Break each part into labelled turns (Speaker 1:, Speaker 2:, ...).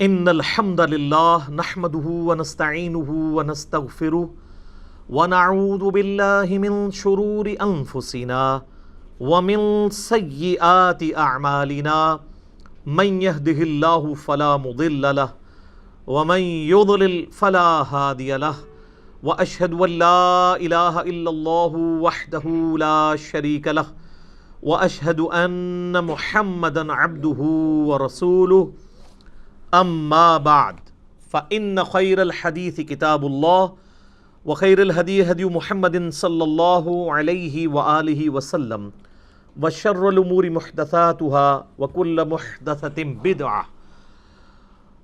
Speaker 1: ان الحمد للہ نحمده ونستعینه ونستغفره ونعوذ باللہ من شرور انفسنا ومن سیئات اعمالنا من يهده اللہ فلا مضل له ومن يضلل فلا هادی له واشهد ان لا الہ الا اللہ وحدہ لا شریک له واشهد ان محمدا عبدہ ورسولہ اما بعد فإن خیر الحدیث کتاب اللہ وخیر الہدی ہدی محمد صلی اللہ علیہ وآلہ وسلم وشر الامور محدثاتها وکل محدثۃ بدعہ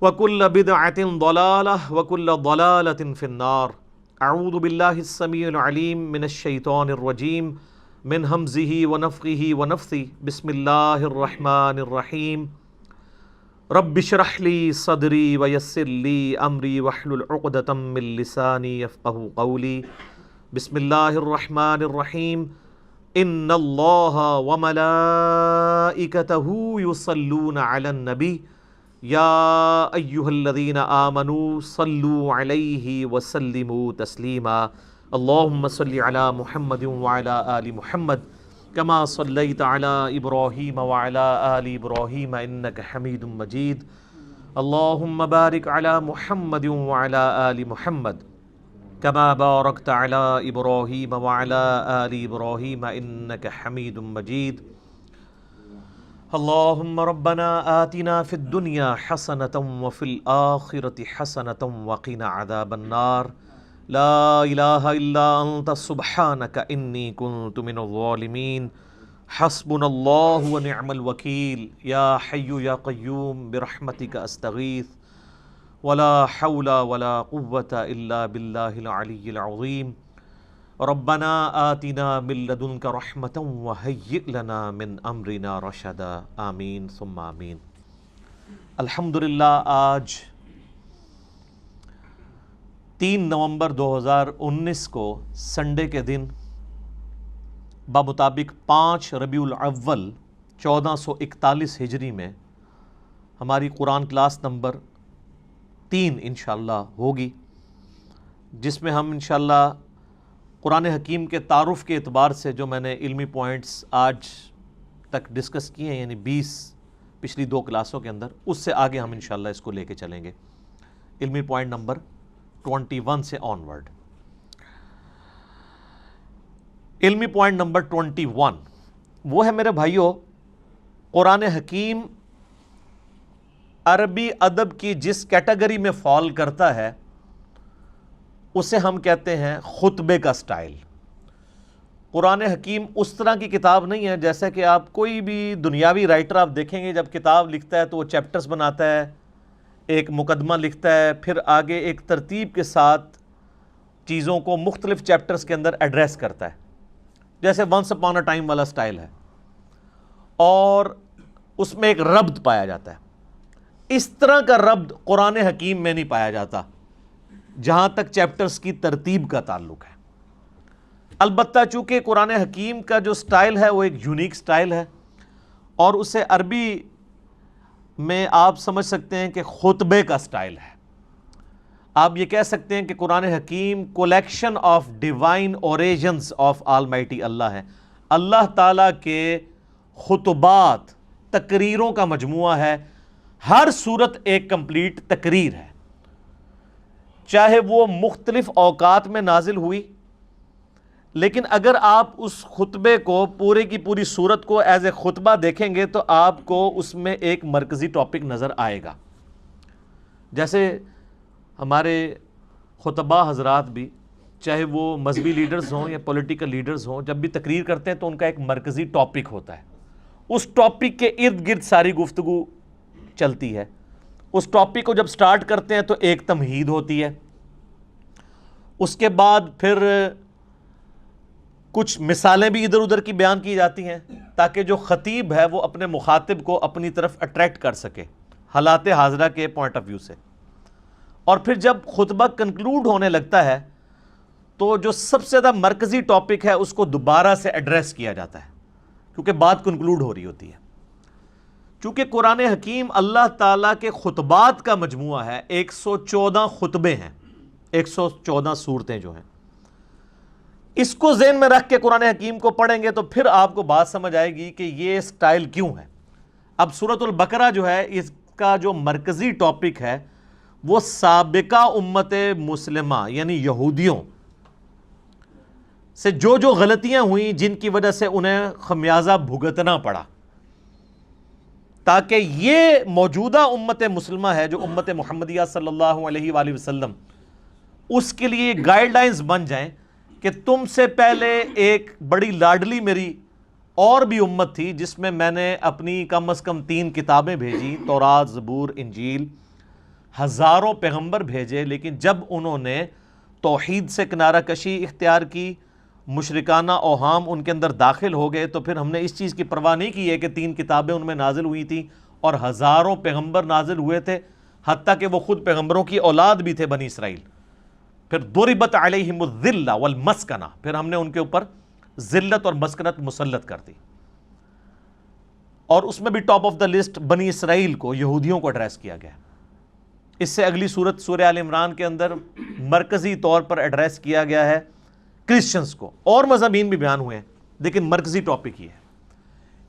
Speaker 1: وکل بدعۃ ضلالہ وکل ضلالۃ فی النار۔ اعوذ باللہ السمیع العلیم من الشیطان الرجیم من ہمزہ ونفخہ ونفثہ بسم اللہ الرحمن الرحیم۔ رب اشرح لی صدری ویسر لی امری واحلل عقدۃ من لسانی یفقہوا قولی۔ بسم اللہ الرحمن الرحیم۔ ان اللہ وملائکتہ یصلون علی النبی یا ایہا الذین آمنوا صلوا علیہ وسلموا تسلیما۔ اللہم صل علی محمد وعلی آل محمد کما صلیت علی ابراہیم وعلی آل ابراہیم انک حمید مجید۔ اللہم بارک علی محمد وعلی آل محمد کما بارکت علی ابراہیم وعلی آل ابراہیم انک حمید مجید۔ اللہم ربنا آتنا فی الدنیا حسنۃ وفی الآخرۃ حسنۃ وقنا عذاب النار۔ لا الہ الا انت سبحانک انی کنت من الظالمین۔ حسبنا اللہ ونعم الوکیل۔ یا حی یا قیوم برحمتک استغیث ولا حول ولا قوة الا باللہ العلی العظیم۔ ربنا آتنا من لدنک رحمۃ وہیئ لنا من امرنا رشدا۔ آمین ثم آمین۔ الحمدللہ آج 3 نومبر 2019 کو سنڈے کے دن بمطابق 5 ربیع الاول 1441 ہجری میں ہماری قرآن کلاس نمبر 3 انشاءاللہ ہوگی، جس میں ہم انشاءاللہ قرآن حکیم کے تعارف کے اعتبار سے جو میں نے علمی پوائنٹس آج تک ڈسکس کیے ہیں، یعنی 20 پچھلی 2 کلاسوں کے اندر، اس سے آگے ہم انشاءاللہ اس کو لے کے چلیں گے، علمی پوائنٹ نمبر 21 سے آن ورڈ۔ علمی پوائنٹ نمبر 21 وہ ہے میرے بھائیوں، قرآن حکیم عربی ادب کی جس کیٹیگری میں فال کرتا ہے اسے ہم کہتے ہیں خطبے کا سٹائل۔ قرآن حکیم اس طرح کی کتاب نہیں ہے جیسا کہ آپ کوئی بھی دنیاوی رائٹر آپ دیکھیں گے، جب کتاب لکھتا ہے تو وہ چیپٹرز بناتا ہے، ایک مقدمہ لکھتا ہے، پھر آگے ایک ترتیب کے ساتھ چیزوں کو مختلف چیپٹرز کے اندر ایڈریس کرتا ہے، جیسے ونس اپون اے ٹائم والا سٹائل ہے، اور اس میں ایک ربط پایا جاتا ہے۔ اس طرح کا ربط قرآن حکیم میں نہیں پایا جاتا جہاں تک چیپٹرز کی ترتیب کا تعلق ہے۔ البتہ چونکہ قرآن حکیم کا جو سٹائل ہے وہ ایک یونیک سٹائل ہے، اور اسے عربی میں آپ سمجھ سکتے ہیں کہ خطبے کا سٹائل ہے۔ آپ یہ کہہ سکتے ہیں کہ قرآن حکیم collection of divine origins of almighty Allah ہے، اللہ تعالیٰ کے خطبات، تقریروں کا مجموعہ ہے۔ ہر سورت ایک کمپلیٹ تقریر ہے، چاہے وہ مختلف اوقات میں نازل ہوئی، لیکن اگر آپ اس خطبے کو پورے کی پوری سورت کو ایز اے خطبہ دیکھیں گے تو آپ کو اس میں ایک مرکزی ٹاپک نظر آئے گا۔ جیسے ہمارے خطبہ حضرات بھی، چاہے وہ مذہبی لیڈرز ہوں یا پولیٹیکل لیڈرز ہوں، جب بھی تقریر کرتے ہیں تو ان کا ایک مرکزی ٹاپک ہوتا ہے، اس ٹاپک کے ارد گرد ساری گفتگو چلتی ہے۔ اس ٹاپک کو جب سٹارٹ کرتے ہیں تو ایک تمہید ہوتی ہے، اس کے بعد پھر کچھ مثالیں بھی ادھر ادھر کی بیان کی جاتی ہیں تاکہ جو خطیب ہے وہ اپنے مخاطب کو اپنی طرف اٹریکٹ کر سکے حالات حاضرہ کے پوائنٹ آف ویو سے۔ اور پھر جب خطبہ کنکلوڈ ہونے لگتا ہے تو جو سب سے زیادہ مرکزی ٹاپک ہے اس کو دوبارہ سے ایڈریس کیا جاتا ہے، کیونکہ بات کنکلوڈ ہو رہی ہوتی ہے۔ چونکہ قرآن حکیم اللہ تعالیٰ کے خطبات کا مجموعہ ہے، 114 خطبے ہیں، 114 صورتیں جو ہیں، اس کو ذہن میں رکھ کے قرآن حکیم کو پڑھیں گے تو پھر آپ کو بات سمجھ آئے گی کہ یہ سٹائل کیوں ہے۔ اب سورۃ البقرہ جو ہے، اس کا جو مرکزی ٹاپک ہے وہ سابقہ امت مسلمہ یعنی یہودیوں سے جو غلطیاں ہوئیں جن کی وجہ سے انہیں خمیازہ بھگتنا پڑا، تاکہ یہ موجودہ امت مسلمہ ہے جو امت محمدیہ صلی اللہ علیہ وآلہ وسلم، اس کے لیے گائیڈ لائنز بن جائیں کہ تم سے پہلے ایک بڑی لاڈلی میری اور بھی امت تھی جس میں میں نے اپنی کم از کم 3 کتابیں بھیجی، تورات، زبور، انجیل، ہزاروں پیغمبر بھیجے، لیکن جب انہوں نے توحید سے کنارہ کشی اختیار کی، مشرکانہ اوہام ان کے اندر داخل ہو گئے، تو پھر ہم نے اس چیز کی پرواہ نہیں کی ہے کہ 3 کتابیں ان میں نازل ہوئی تھیں اور ہزاروں پیغمبر نازل ہوئے تھے، حتیٰ کہ وہ خود پیغمبروں کی اولاد بھی تھے بنی اسرائیل۔ پھر ضربت علیہم الذلہ والمسکنہ، پھر ہم نے ان کے اوپر ذلت اور مسکنت مسلط کر دی، اور اس میں بھی ٹاپ آف دا لسٹ بنی اسرائیل کو، یہودیوں کو ایڈریس کیا گیا۔ اس سے اگلی سورت سورہ آل عمران کے اندر مرکزی طور پر ایڈریس کیا گیا ہے کرسچنز کو، اور مضامین بھی بیان ہوئے ہیں لیکن مرکزی ٹاپک یہ ہے۔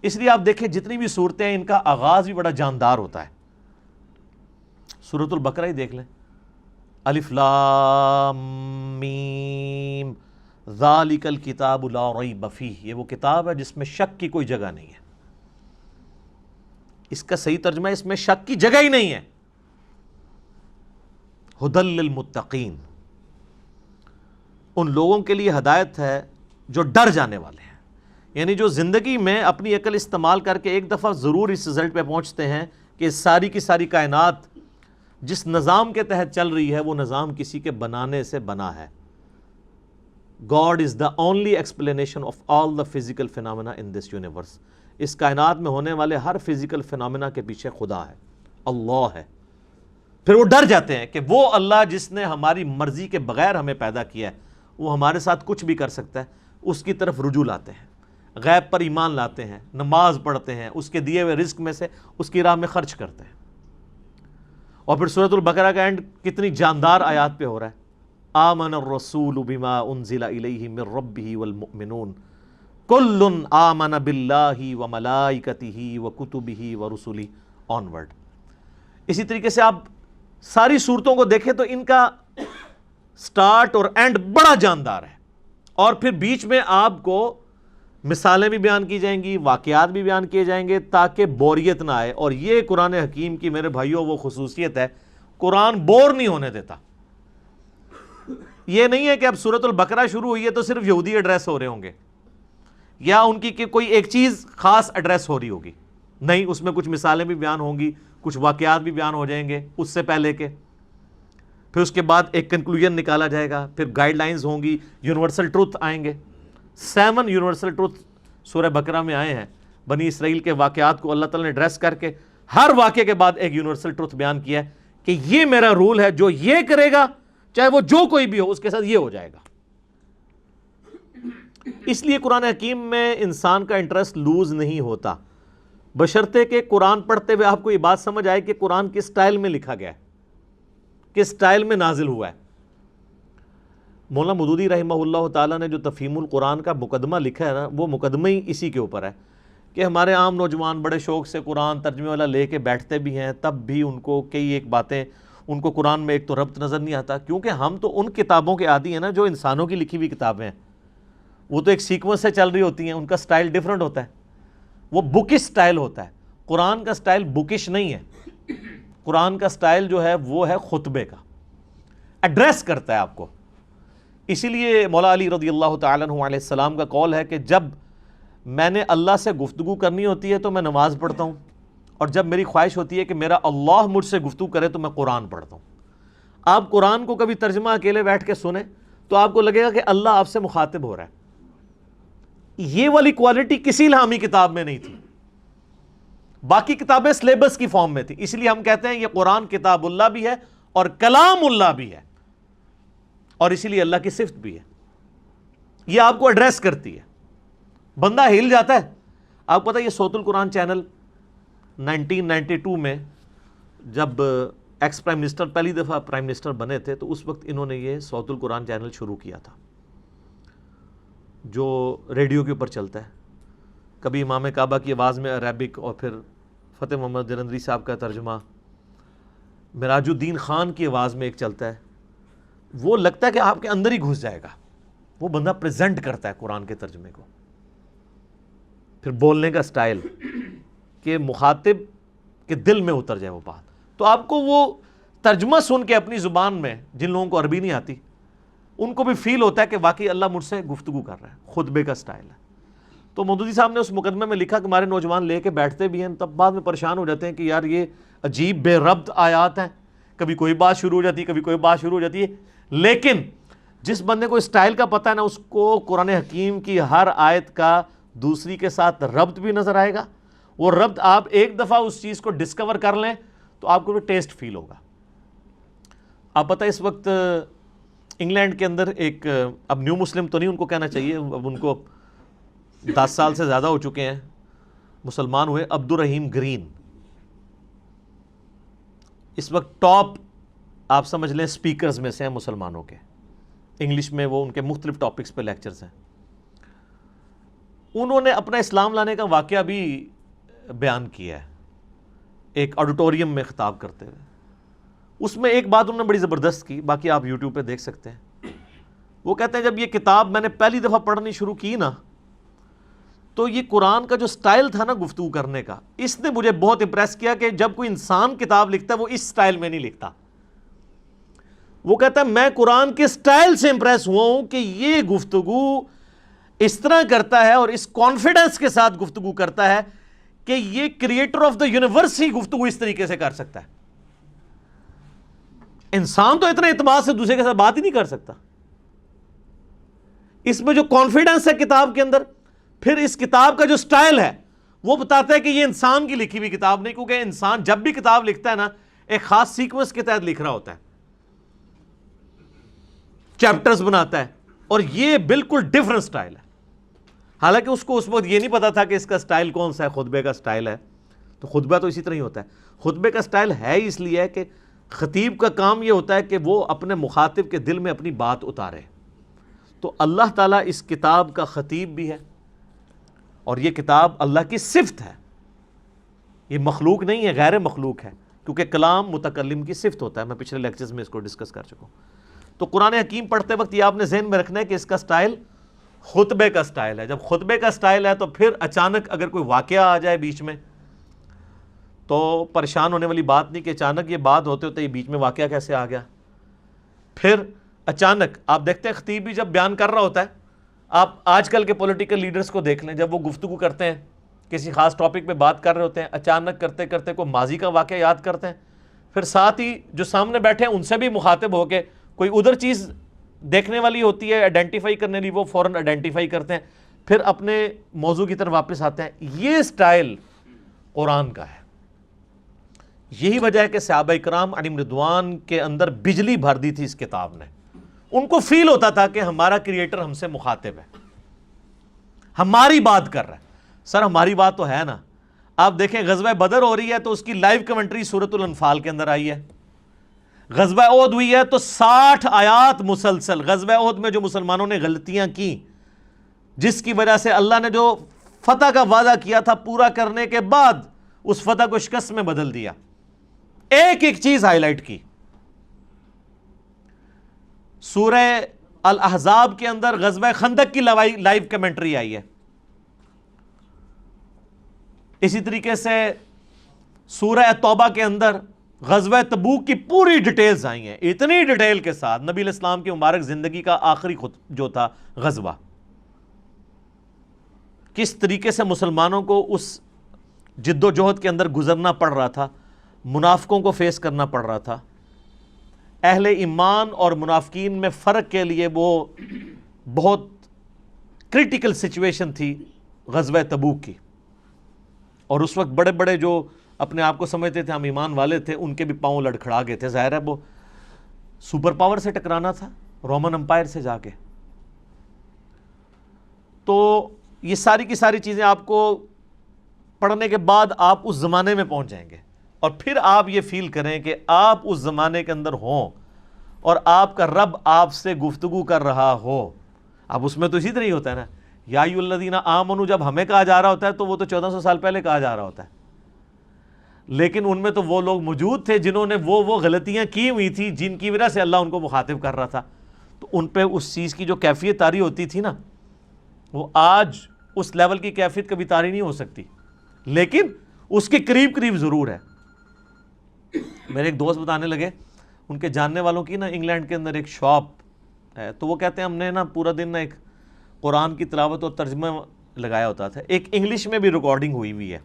Speaker 1: اس لیے آپ دیکھیں جتنی بھی صورتیں ہیں ان کا آغاز بھی بڑا جاندار ہوتا ہے۔ سورۃ البقرہ ہی دیکھ لیں، الف لام میم ذالک الکتاب لا ریب فیہ، یہ وہ کتاب ہے جس میں شک کی کوئی جگہ نہیں ہے۔ اس کا صحیح ترجمہ ہے اس میں شک کی جگہ ہی نہیں ہے۔ ھدی للمتقین، ان لوگوں کے لیے ہدایت ہے جو ڈر جانے والے ہیں، یعنی جو زندگی میں اپنی عقل استعمال کر کے ایک دفعہ ضرور اس رزلٹ پہ پہنچتے ہیں کہ ساری کی ساری کائنات جس نظام کے تحت چل رہی ہے وہ نظام کسی کے بنانے سے بنا ہے۔ God is the only explanation of all the physical phenomena in this universe۔ اس کائنات میں ہونے والے ہر فزیکل فینومینا کے پیچھے خدا ہے، اللہ ہے۔ پھر وہ ڈر جاتے ہیں کہ وہ اللہ جس نے ہماری مرضی کے بغیر ہمیں پیدا کیا ہے، وہ ہمارے ساتھ کچھ بھی کر سکتا ہے، اس کی طرف رجوع لاتے ہیں، غیب پر ایمان لاتے ہیں، نماز پڑھتے ہیں، اس کے دیے ہوئے رزق میں سے اس کی راہ میں خرچ کرتے ہیں۔ اور پھر سورۃ البقرہ کا اینڈ کتنی جاندار آیات پہ ہو رہا ہے، آمن الرسول بما انزل الیہ من ربہ والمؤمنون کل آمن باللہ وملائکتہ وکتبہ ورسلہ آنورڈ۔ اسی طریقے سے آپ ساری صورتوں کو دیکھیں تو ان کا سٹارٹ اور اینڈ بڑا جاندار ہے، اور پھر بیچ میں آپ کو مثالیں بھی بیان کی جائیں گی، واقعات بھی بیان کیے جائیں گے تاکہ بوریت نہ آئے۔ اور یہ قرآن حکیم کی میرے بھائیوں وہ خصوصیت ہے، قرآن بور نہیں ہونے دیتا۔ یہ نہیں ہے کہ اب سورۃ البقرہ شروع ہوئی ہے تو صرف یہودی ایڈریس ہو رہے ہوں گے یا ان کی کوئی ایک چیز خاص ایڈریس ہو رہی ہوگی، نہیں، اس میں کچھ مثالیں بھی بیان ہوں گی، کچھ واقعات بھی بیان ہو جائیں گے اس سے پہلے کے، پھر اس کے بعد ایک کنکلوژن نکالا جائے گا، پھر گائیڈ لائنز ہوں گی، یونیورسل ٹروتھ آئیں گے۔ 7 یونیورسل ٹروتھ سورہ بقرہ میں آئے ہیں، بنی اسرائیل کے واقعات کو اللہ تعالیٰ نے ایڈریس کر کے ہر واقعے کے بعد ایک یونیورسل ٹروتھ بیان کیا ہے کہ یہ میرا رول ہے، جو یہ کرے گا چاہے وہ جو کوئی بھی ہو اس کے ساتھ یہ ہو جائے گا۔ اس لیے قرآن حکیم میں انسان کا انٹرسٹ لوز نہیں ہوتا، بشرطے کہ قرآن پڑھتے ہوئے آپ کو یہ بات سمجھ آئے کہ قرآن کس سٹائل میں لکھا گیا ہے، کس سٹائل میں نازل ہوا ہے۔ مولانا مودودی رحمہ اللہ تعالیٰ نے جو تفہیم القرآن کا مقدمہ لکھا ہے نا، وہ مقدمہ ہی اسی کے اوپر ہے کہ ہمارے عام نوجوان بڑے شوق سے قرآن ترجمے والا لے کے بیٹھتے بھی ہیں، تب بھی ان کو کئی ایک باتیں، ان کو قرآن میں ایک تو ربط نظر نہیں آتا، کیونکہ ہم تو ان کتابوں کے عادی ہیں نا جو انسانوں کی لکھی ہوئی کتابیں ہیں، وہ تو ایک سیکوینس سے چل رہی ہوتی ہیں، ان کا سٹائل ڈیفرنٹ ہوتا ہے، وہ بکش سٹائل ہوتا ہے۔ قرآن کا سٹائل بکش نہیں ہے، قرآن کا سٹائل جو ہے وہ ہے خطبے کا، ایڈریس کرتا ہے آپ کو۔ اسی لیے مولا علی رضی اللہ تعالیٰ عنہ علیہ السلام کا قول ہے کہ جب میں نے اللہ سے گفتگو کرنی ہوتی ہے تو میں نماز پڑھتا ہوں، اور جب میری خواہش ہوتی ہے کہ میرا اللہ مجھ سے گفتگو کرے تو میں قرآن پڑھتا ہوں۔ آپ قرآن کو کبھی ترجمہ اکیلے بیٹھ کے سنیں تو آپ کو لگے گا کہ اللہ آپ سے مخاطب ہو رہا ہے۔ یہ والی کوالٹی کسی الہامی کتاب میں نہیں تھی، باقی کتابیں سلیبس کی فارم میں تھی، اس لیے ہم کہتے ہیں یہ قرآن کتاب اللہ بھی ہے اور کلام اللہ بھی ہے، اور اسی لیے اللہ کی صفت بھی ہے۔ یہ آپ کو ایڈریس کرتی ہے، بندہ ہل جاتا ہے۔ آپ کو پتہ ہے یہ صوت القرآن چینل 1992 میں جب ایکس پرائم منسٹر پہلی دفعہ پرائم منسٹر بنے تھے تو اس وقت انہوں نے یہ صوت القرآن چینل شروع کیا تھا جو ریڈیو کے اوپر چلتا ہے. کبھی امام کعبہ کی آواز میں عربک اور پھر فتح محمد جلندری صاحب کا ترجمہ, مراج الدین خان کی آواز میں ایک چلتا ہے. وہ لگتا ہے کہ آپ کے اندر ہی گھس جائے گا. وہ بندہ پریزنٹ کرتا ہے قرآن کے ترجمے کو. پھر بولنے کا سٹائل کہ مخاطب کے دل میں اتر جائے وہ بات. تو آپ کو وہ ترجمہ سن کے اپنی زبان میں, جن لوگوں کو عربی نہیں آتی ان کو بھی فیل ہوتا ہے کہ واقعی اللہ مجھ سے گفتگو کر رہا ہے. خطبے کا سٹائل ہے. تو مودودی صاحب نے اس مقدمے میں لکھا کہ ہمارے نوجوان لے کے بیٹھتے بھی ہیں, تب بعد میں پریشان ہو جاتے ہیں کہ یار یہ عجیب بے ربط آیات ہیں, کبھی کوئی بات شروع ہو جاتی ہے, کبھی کوئی بات شروع ہو جاتی ہے. لیکن جس بندے کو اسٹائل کا پتہ ہے نا, اس کو قرآن حکیم کی ہر آیت کا دوسری کے ساتھ ربط بھی نظر آئے گا. وہ ربط آپ ایک دفعہ اس چیز کو ڈسکور کر لیں تو آپ کو بھی ٹیسٹ فیل ہوگا. آپ پتہ اس وقت انگلینڈ کے اندر ایک, اب نیو مسلم تو نہیں ان کو کہنا چاہیے, اب ان کو 10 سال سے زیادہ ہو چکے ہیں, مسلمان ہوئے, عبد الرحیم گرین. اس وقت ٹاپ آپ سمجھ لیں سپیکرز میں سے ہیں مسلمانوں کے. انگلش میں وہ ان کے مختلف ٹاپکس پہ لیکچرز ہیں. انہوں نے اپنا اسلام لانے کا واقعہ بھی بیان کیا ہے ایک آڈیٹوریم میں خطاب کرتے ہوئے. اس میں ایک بات انہوں نے بڑی زبردست کی, باقی آپ یوٹیوب پہ دیکھ سکتے ہیں. وہ کہتے ہیں جب یہ کتاب میں نے پہلی دفعہ پڑھنی شروع کی نا, تو یہ قرآن کا جو سٹائل تھا نا گفتگو کرنے کا, اس نے مجھے بہت امپریس کیا کہ جب کوئی انسان کتاب لکھتا ہے وہ اس سٹائل میں نہیں لکھتا. وہ کہتا ہے میں قرآن کے سٹائل سے امپریس ہوا ہوں کہ یہ گفتگو اس طرح کرتا ہے اور اس کانفیڈنس کے ساتھ گفتگو کرتا ہے کہ یہ کریٹر آف دا یونیورس ہی گفتگو اس طریقے سے کر سکتا ہے. انسان تو اتنے اعتماد سے دوسرے کے ساتھ بات ہی نہیں کر سکتا. اس میں جو کانفیڈنس ہے کتاب کے اندر, پھر اس کتاب کا جو سٹائل ہے وہ بتاتا ہے کہ یہ انسان کی لکھی ہوئی کتاب نہیں, کیونکہ انسان جب بھی کتاب لکھتا ہے نا ایک خاص سیکوینس کے تحت لکھ رہا ہوتا ہے, چیپٹرز بناتا ہے, اور یہ بالکل ڈیفرنٹ سٹائل ہے. حالانکہ اس کو اس وقت یہ نہیں پتا تھا کہ اس کا سٹائل کون سا ہے, خطبے کا سٹائل ہے. تو خطبہ تو اسی طرح ہی ہوتا ہے. خطبے کا سٹائل ہے اس لیے ہے کہ خطیب کا کام یہ ہوتا ہے کہ وہ اپنے مخاطب کے دل میں اپنی بات اتارے. تو اللہ تعالیٰ اس کتاب کا خطیب بھی ہے, اور یہ کتاب اللہ کی صفت ہے. یہ مخلوق نہیں ہے, غیر مخلوق ہے, کیونکہ کلام متکلم کی صفت ہوتا ہے. میں پچھلے لیکچرز میں اس کو ڈسکس کر چکا ہوں. تو قرآن حکیم پڑھتے وقت یہ آپ نے ذہن میں رکھنا ہے کہ اس کا سٹائل خطبے کا سٹائل ہے. جب خطبے کا سٹائل ہے تو پھر اچانک اگر کوئی واقعہ آ جائے بیچ میں تو پریشان ہونے والی بات نہیں کہ اچانک یہ بات ہوتے ہوتے یہ بیچ میں واقعہ کیسے آ گیا. پھر اچانک آپ دیکھتے ہیں خطیب بھی جب بیان کر رہا ہوتا ہے, آپ آج کل کے پولیٹیکل لیڈرز کو دیکھ لیں, جب وہ گفتگو کرتے ہیں کسی خاص ٹاپک پہ بات کر رہے ہوتے ہیں, اچانک کرتے کرتے کوئی ماضی کا واقعہ یاد کرتے ہیں, پھر ساتھ ہی جو سامنے بیٹھے ہیں ان سے بھی مخاطب ہو کے کوئی ادھر چیز دیکھنے والی ہوتی ہے آئیڈینٹیفائی کرنے لی, وہ فوراً آئیڈینٹیفائی کرتے ہیں, پھر اپنے موضوع کی طرف واپس آتے ہیں. یہ سٹائل قرآن کا ہے. یہی وجہ ہے کہ صحابہ کرام علیہم رضوان کے اندر بجلی بھر دی تھی اس کتاب نے. ان کو فیل ہوتا تھا کہ ہمارا کریٹر ہم سے مخاطب ہے, ہماری بات کر رہا ہے. سر ہماری بات تو ہے نا. آپ دیکھیں غزوہ بدر ہو رہی ہے تو اس کی لائیو کمنٹری سورۃ الانفال کے اندر آئی ہے. غزوہ احد ہوئی ہے تو 60 آیات مسلسل. غزوہ احد میں جو مسلمانوں نے غلطیاں کی, جس کی وجہ سے اللہ نے جو فتح کا وعدہ کیا تھا پورا کرنے کے بعد اس فتح کو شکست میں بدل دیا, ایک ایک چیز ہائی لائٹ کی. سورہ الاحزاب کے اندر غزوہ خندق کی لائیو کمنٹری آئی ہے. اسی طریقے سے سورہ توبہ کے اندر غزوہ تبوک کی پوری ڈیٹیلز آئی ہیں, اتنی ڈیٹیل کے ساتھ. نبی علیہ السلام کی مبارک زندگی کا آخری جو تھا غزوہ, کس طریقے سے مسلمانوں کو اس جد و جہد کے اندر گزرنا پڑ رہا تھا, منافقوں کو فیس کرنا پڑ رہا تھا. اہل ایمان اور منافقین میں فرق کے لیے وہ بہت کرٹیکل سچویشن تھی غزوہ تبوک کی. اور اس وقت بڑے بڑے جو اپنے آپ کو سمجھتے تھے ہم ایمان والے تھے, ان کے بھی پاؤں لڑکھڑا گئے تھے. ظاہر ہے وہ سپر پاور سے ٹکرانا تھا, رومن امپائر سے جا کے. تو یہ ساری کی ساری چیزیں آپ کو پڑھنے کے بعد آپ اس زمانے میں پہنچ جائیں گے، اور پھر آپ یہ فیل کریں کہ آپ اس زمانے کے اندر ہوں اور آپ کا رب آپ سے گفتگو کر رہا ہو۔ اب اس میں تو اسی طرح ہی ہوتا ہے نا، یا ایھا الذین آمنوا جب ہمیں کہا جا رہا ہوتا ہے تو وہ تو 1400 سال پہلے کہا جا رہا ہوتا ہے، لیکن ان میں تو وہ لوگ موجود تھے جنہوں نے وہ غلطیاں کی ہوئی تھی جن کی وجہ سے اللہ ان کو مخاطب کر رہا تھا، تو ان پہ اس چیز کی جو کیفیت طاری ہوتی تھی نا، وہ آج اس لیول کی کیفیت کبھی طاری نہیں ہو سکتی، لیکن اس کے قریب قریب ضرور ہے۔ میرے ایک دوست بتانے لگے، ان کے جاننے والوں کی نا انگلینڈ کے اندر ایک شاپ ہے، تو وہ کہتے ہیں ہم نے نا پورا دن نا ایک قرآن کی تلاوت اور ترجمہ لگایا ہوتا تھا، ایک انگلش میں بھی ریکارڈنگ ہوئی ہوئی ہے،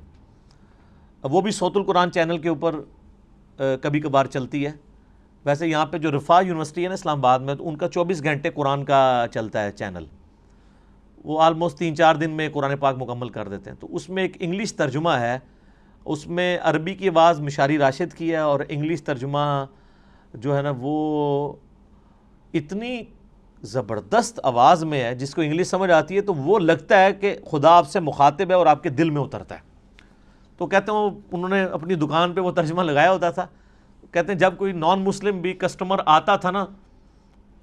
Speaker 1: وہ بھی صوت القرآن چینل کے اوپر کبھی کبھار چلتی ہے۔ ویسے یہاں پہ جو رفاع یونیورسٹی ہے نا اسلام آباد میں، تو ان کا 24 گھنٹے قرآن کا چلتا ہے چینل، وہ آلموسٹ 3-4 دن میں قرآن پاک مکمل کر دیتے ہیں۔ تو اس میں ایک انگلش ترجمہ ہے، اس میں عربی کی آواز مشاری راشد کی ہے، اور انگلش ترجمہ جو ہے نا وہ اتنی زبردست آواز میں ہے، جس کو انگلش سمجھ آتی ہے تو وہ لگتا ہے کہ خدا آپ سے مخاطب ہے اور آپ کے دل میں اترتا ہے۔ تو کہتے ہیں انہوں نے اپنی دکان پہ وہ ترجمہ لگایا ہوتا تھا، کہتے ہیں جب کوئی نان مسلم بھی کسٹمر آتا تھا نا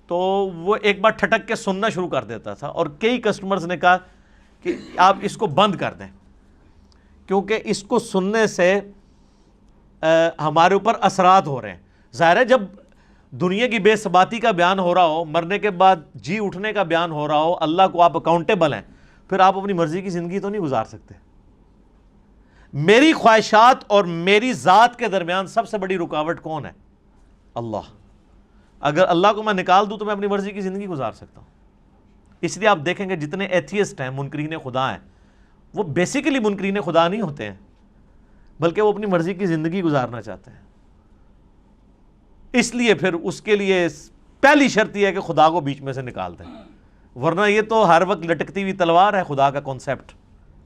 Speaker 1: تو وہ ایک بار ٹھٹک کے سننا شروع کر دیتا تھا، اور کئی کسٹمرز نے کہا کہ آپ اس کو بند کر دیں، کیونکہ اس کو سننے سے ہمارے اوپر اثرات ہو رہے ہیں۔ ظاہر ہے جب دنیا کی بے ثباتی کا بیان ہو رہا ہو، مرنے کے بعد جی اٹھنے کا بیان ہو رہا ہو، اللہ کو آپ اکاؤنٹیبل ہیں، پھر آپ اپنی مرضی کی زندگی تو نہیں گزار سکتے۔ میری خواہشات اور میری ذات کے درمیان سب سے بڑی رکاوٹ کون ہے؟ اللہ۔ اگر اللہ کو میں نکال دوں تو میں اپنی مرضی کی زندگی گزار سکتا ہوں۔ اس لیے آپ دیکھیں گے جتنے ایتھیسٹ ہیں، منکرین خدا ہیں، وہ بیسیکلی منکرین خدا نہیں ہوتے ہیں، بلکہ وہ اپنی مرضی کی زندگی گزارنا چاہتے ہیں۔ اس لیے پھر اس کے لیے پہلی شرط یہ ہے کہ خدا کو بیچ میں سے نکال دیں، ورنہ یہ تو ہر وقت لٹکتی ہوئی تلوار ہے خدا کا کانسیپٹ،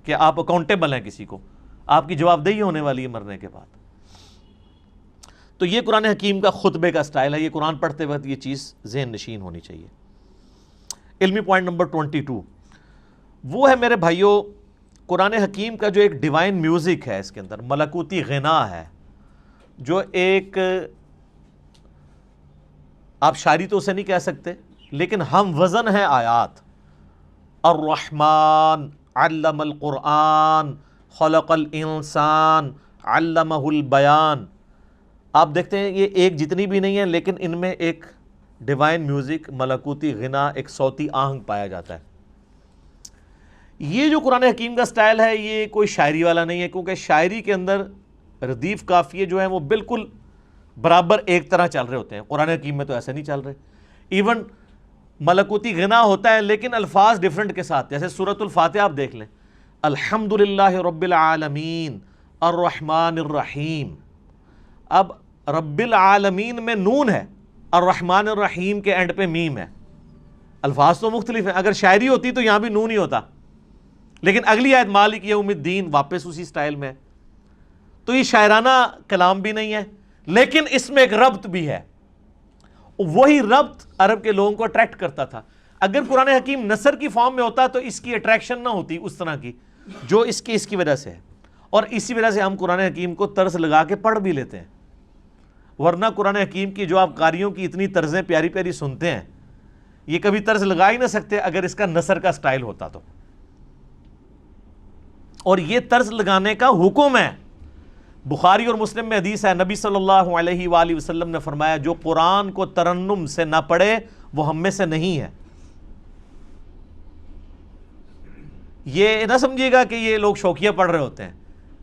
Speaker 1: کہ آپ اکاؤنٹیبل ہیں کسی کو، آپ کی جواب دہی ہونے والی ہے مرنے کے بعد۔ تو یہ قرآن حکیم کا خطبے کا سٹائل ہے، یہ قرآن پڑھتے وقت یہ چیز ذہن نشین ہونی چاہیے۔ علمی پوائنٹ نمبر 22 وہ ہے میرے بھائیوں، قرآن حکیم کا جو ایک ڈیوائن میوزک ہے، اس کے اندر ملکوتی غنا ہے، جو ایک آپ شاعری تو اسے نہیں کہہ سکتے، لیکن ہم وزن ہے آیات۔ الرحمن علم القرآن خلق الانسان علمہ البیان۔ آپ دیکھتے ہیں یہ ایک جتنی بھی نہیں ہے، لیکن ان میں ایک ڈیوائن میوزک، ملکوتی غنا، ایک صوتی آہنگ پایا جاتا ہے۔ یہ جو قرآن حکیم کا سٹائل ہے یہ کوئی شاعری والا نہیں ہے، کیونکہ شاعری کے اندر ردیف قافیے جو ہیں وہ بالکل برابر ایک طرح چل رہے ہوتے ہیں، قرآن حکیم میں تو ایسے نہیں چل رہے۔ ایون ملکوتی غنا ہوتا ہے لیکن الفاظ ڈیفرنٹ کے ساتھ، جیسے سورۃ الفاتحہ آپ دیکھ لیں، الحمدللہ رب العالمین الرحمن الرحیم۔ اب رب العالمین میں نون ہے، الرحمن الرحیم کے اینڈ پہ میم ہے، الفاظ تو مختلف ہیں۔ اگر شاعری ہوتی تو یہاں بھی نون ہی ہوتا، لیکن اگلی آیت مالک یوم الدین واپس اسی سٹائل میں۔ تو یہ شاعرانہ کلام بھی نہیں ہے، لیکن اس میں ایک ربط بھی ہے، وہی ربط عرب کے لوگوں کو اٹریکٹ کرتا تھا۔ اگر قرآن حکیم نثر کی فارم میں ہوتا تو اس کی اٹریکشن نہ ہوتی اس طرح کی جو اس کی وجہ سے ہے، اور اسی وجہ سے ہم قرآن حکیم کو طرز لگا کے پڑھ بھی لیتے ہیں، ورنہ قرآن حکیم کی جو آپ قاریوں کی اتنی طرزیں پیاری پیاری سنتے ہیں، یہ کبھی طرز لگا ہی نہ سکتے اگر اس کا نثر کا سٹائل ہوتا تو۔ اور یہ طرز لگانے کا حکم ہے، بخاری اور مسلم میں حدیث ہے، نبی صلی اللہ علیہ وآلہ وسلم نے فرمایا جو قرآن کو ترنم سے نہ پڑھے وہ ہم میں سے نہیں ہے۔ یہ نہ سمجھیے گا کہ یہ لوگ شوقیہ پڑھ رہے ہوتے ہیں،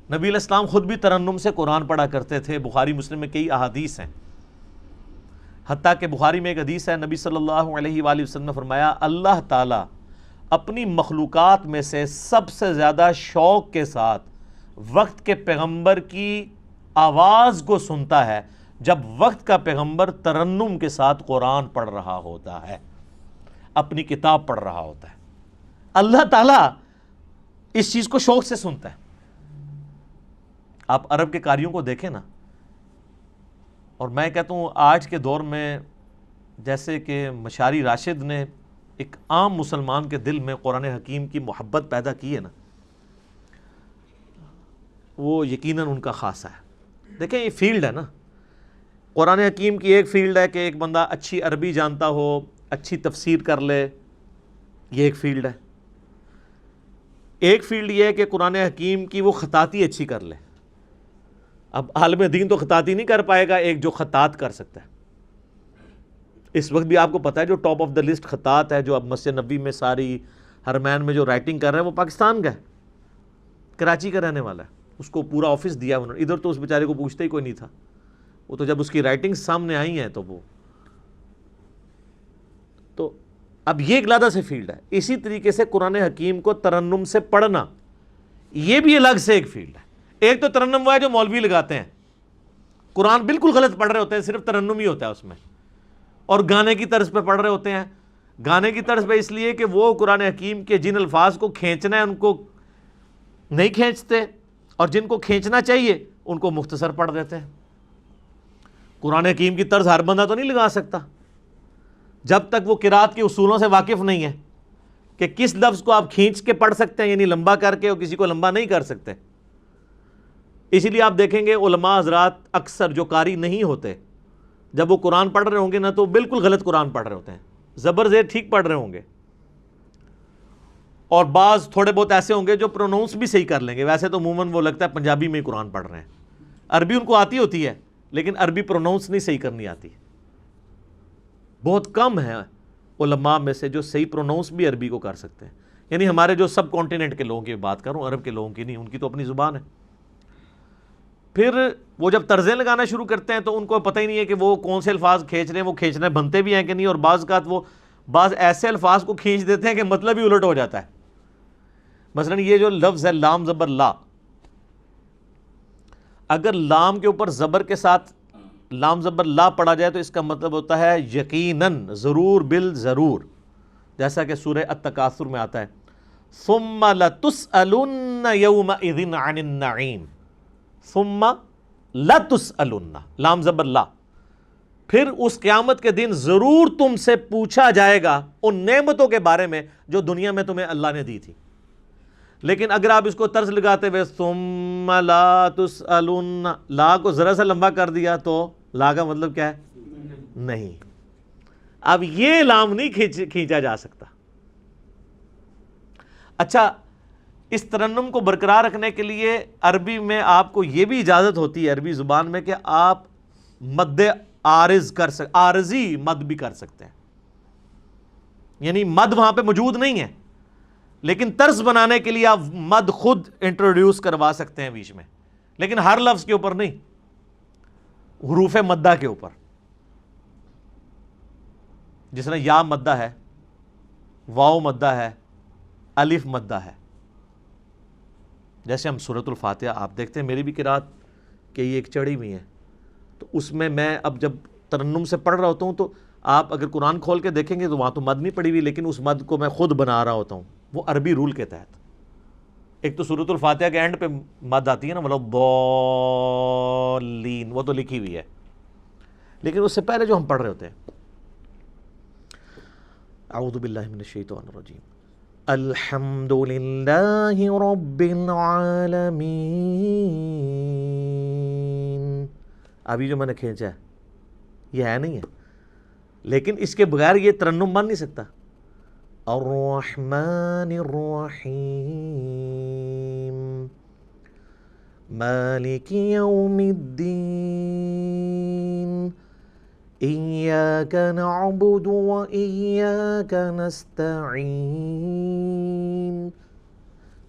Speaker 1: نبی علیہ السلام خود بھی ترنم سے قرآن پڑھا کرتے تھے۔ بخاری مسلم میں کئی احادیث ہیں، حتیٰ کہ بخاری میں ایک حدیث ہے، نبی صلی اللہ علیہ وآلہ وسلم نے فرمایا اللہ تعالیٰ اپنی مخلوقات میں سے سب سے زیادہ شوق کے ساتھ وقت کے پیغمبر کی آواز کو سنتا ہے جب وقت کا پیغمبر ترنم کے ساتھ قرآن پڑھ رہا ہوتا ہے، اپنی کتاب پڑھ رہا ہوتا ہے۔ اللہ تعالیٰ اس چیز کو شوق سے سنتا ہے۔ آپ عرب کے قاریوں کو دیکھیں نا، اور میں کہتا ہوں آج کے دور میں جیسے کہ مشاری راشد نے ایک عام مسلمان کے دل میں قرآن حکیم کی محبت پیدا کی ہے نا، وہ یقیناً ان کا خاصہ ہے۔ دیکھیں یہ فیلڈ ہے نا، قرآن حکیم کی ایک فیلڈ ہے کہ ایک بندہ اچھی عربی جانتا ہو، اچھی تفسیر کر لے، یہ ایک فیلڈ ہے۔ ایک فیلڈ یہ ہے کہ قرآن حکیم کی وہ خطاطی اچھی کر لے۔ اب عالم دین تو خطاطی نہیں کر پائے گا، ایک جو خطاط کر سکتا ہے۔ اس وقت بھی آپ کو پتہ ہے جو ٹاپ آف دا لسٹ خطاط ہے جو اب مسجد نبوی میں ساری حرمین میں جو رائٹنگ کر رہا ہے وہ پاکستان کا ہے، کراچی کا رہنے والا ہے۔ اس کو پورا آفس دیا انہوں نے، ادھر تو اس بیچارے کو پوچھتا ہی کوئی نہیں تھا، وہ تو جب اس کی رائٹنگ سامنے آئی ہیں تو اب یہ ایک علیحدہ سے فیلڈ ہے۔ اسی طریقے سے قرآن حکیم کو ترنم سے پڑھنا یہ بھی الگ سے ایک فیلڈ ہے۔ ایک تو ترنم وہ ہے جو مولوی لگاتے ہیں، قرآن بالکل غلط پڑھ رہے ہوتے ہیں، صرف ترنم ہی ہوتا ہے اس میں، اور گانے کی طرز پہ پڑھ رہے ہوتے ہیں۔ گانے کی طرز پہ اس لیے کہ وہ قرآن حکیم کے جن الفاظ کو کھینچنا ہے ان کو نہیں کھینچتے، اور جن کو کھینچنا چاہیے ان کو مختصر پڑھ دیتے ہیں۔ قرآن حکیم کی طرز ہر بندہ تو نہیں لگا سکتا جب تک وہ قرات کے اصولوں سے واقف نہیں ہے کہ کس لفظ کو آپ کھینچ کے پڑھ سکتے ہیں، یعنی لمبا کر کے، اور کسی کو لمبا نہیں کر سکتے۔ اسی لیے آپ دیکھیں گے علماء حضرات اکثر جو قاری نہیں ہوتے، جب وہ قرآن پڑھ رہے ہوں گے نا تو بالکل غلط قرآن پڑھ رہے ہوتے ہیں، زبر زیر ٹھیک پڑھ رہے ہوں گے، اور بعض تھوڑے بہت ایسے ہوں گے جو پروناؤنس بھی صحیح کر لیں گے۔ ویسے تو عموماً وہ لگتا ہے پنجابی میں ہی قرآن پڑھ رہے ہیں، عربی ان کو آتی ہوتی ہے لیکن عربی پروناؤنس نہیں صحیح کرنی آتی۔ بہت کم ہیں علماء میں سے جو صحیح پروناؤنس بھی عربی کو کر سکتے ہیں، یعنی ہمارے جو سب کانٹیننٹ کے لوگوں کی بات کروں، عرب کے لوگوں کی نہیں، ان کی تو اپنی زبان ہے۔ پھر وہ جب طرزیں لگانا شروع کرتے ہیں تو ان کو پتہ ہی نہیں ہے کہ وہ کون سے الفاظ کھینچ رہے ہیں، وہ کھینچنے بنتے بھی ہیں کہ نہیں، اور بعض اوقات وہ بعض ایسے الفاظ کو کھینچ دیتے ہیں کہ مطلب ہی الٹ ہو جاتا ہے۔ مثلا یہ جو لفظ ہے لام زبر لا، اگر لام کے اوپر زبر کے ساتھ لام زبر لا پڑھا جائے تو اس کا مطلب ہوتا ہے یقیناً، ضرور، بالضرور، جیسا کہ سورہ التکاثر میں آتا ہے ثم لتسألن یومئذ عن النعیم، ثم لتسألن، لام زبر لا، پھر اس قیامت کے دن ضرور تم سے پوچھا جائے گا ان نعمتوں کے بارے میں جو دنیا میں تمہیں اللہ نے دی تھی۔ لیکن اگر آپ اس کو طرز لگاتے ہوئے ثم لا تسألن، لا کو ذرا سا لمبا کر دیا تو لا کا مطلب کیا ہے؟ نہیں۔ اب یہ لام نہیں کھینچا جا سکتا۔ اچھا، اس ترنم کو برقرار رکھنے کے لیے عربی میں آپ کو یہ بھی اجازت ہوتی ہے عربی زبان میں کہ آپ مد عارض کر سکتے، عارضی مد بھی کر سکتے ہیں، یعنی مد وہاں پہ موجود نہیں ہے لیکن طرز بنانے کے لیے آپ مد خود انٹروڈیوس کروا سکتے ہیں بیچ میں، لیکن ہر لفظ کے اوپر نہیں، حروف مدہ کے اوپر، جس طرح یا مدہ ہے، واو مدہ ہے، الف مدہ ہے۔ جیسے ہم سورۃ الفاتحہ آپ دیکھتے ہیں، میری بھی قرات کہ یہ ایک چڑھی ہوئی ہے، تو اس میں اب جب ترنم سے پڑھ رہا ہوتا ہوں تو آپ اگر قرآن کھول کے دیکھیں گے تو وہاں تو مد نہیں پڑی ہوئی، لیکن اس مد کو میں خود بنا رہا ہوتا ہوں، وہ عربی رول کے تحت۔ ایک تو سورۃ الفاتحہ کے اینڈ پہ مد آتی ہے نا، وَلَا الضَّالِّينَ، وہ تو لکھی ہوئی ہے، لیکن اس سے پہلے جو ہم پڑھ رہے ہوتے ہیں، اعوذ باللہ من الشیطان الرجیم، الحمد للہ رب العالمین، ابھی جو میں نے کھینچا ہے یہ ہے نہیں ہے، لیکن اس کے بغیر یہ ترنم بن نہیں سکتا۔ الرحمن الرحیم مالک یوم الدین ایاک نعبد و ایاک نستعین۔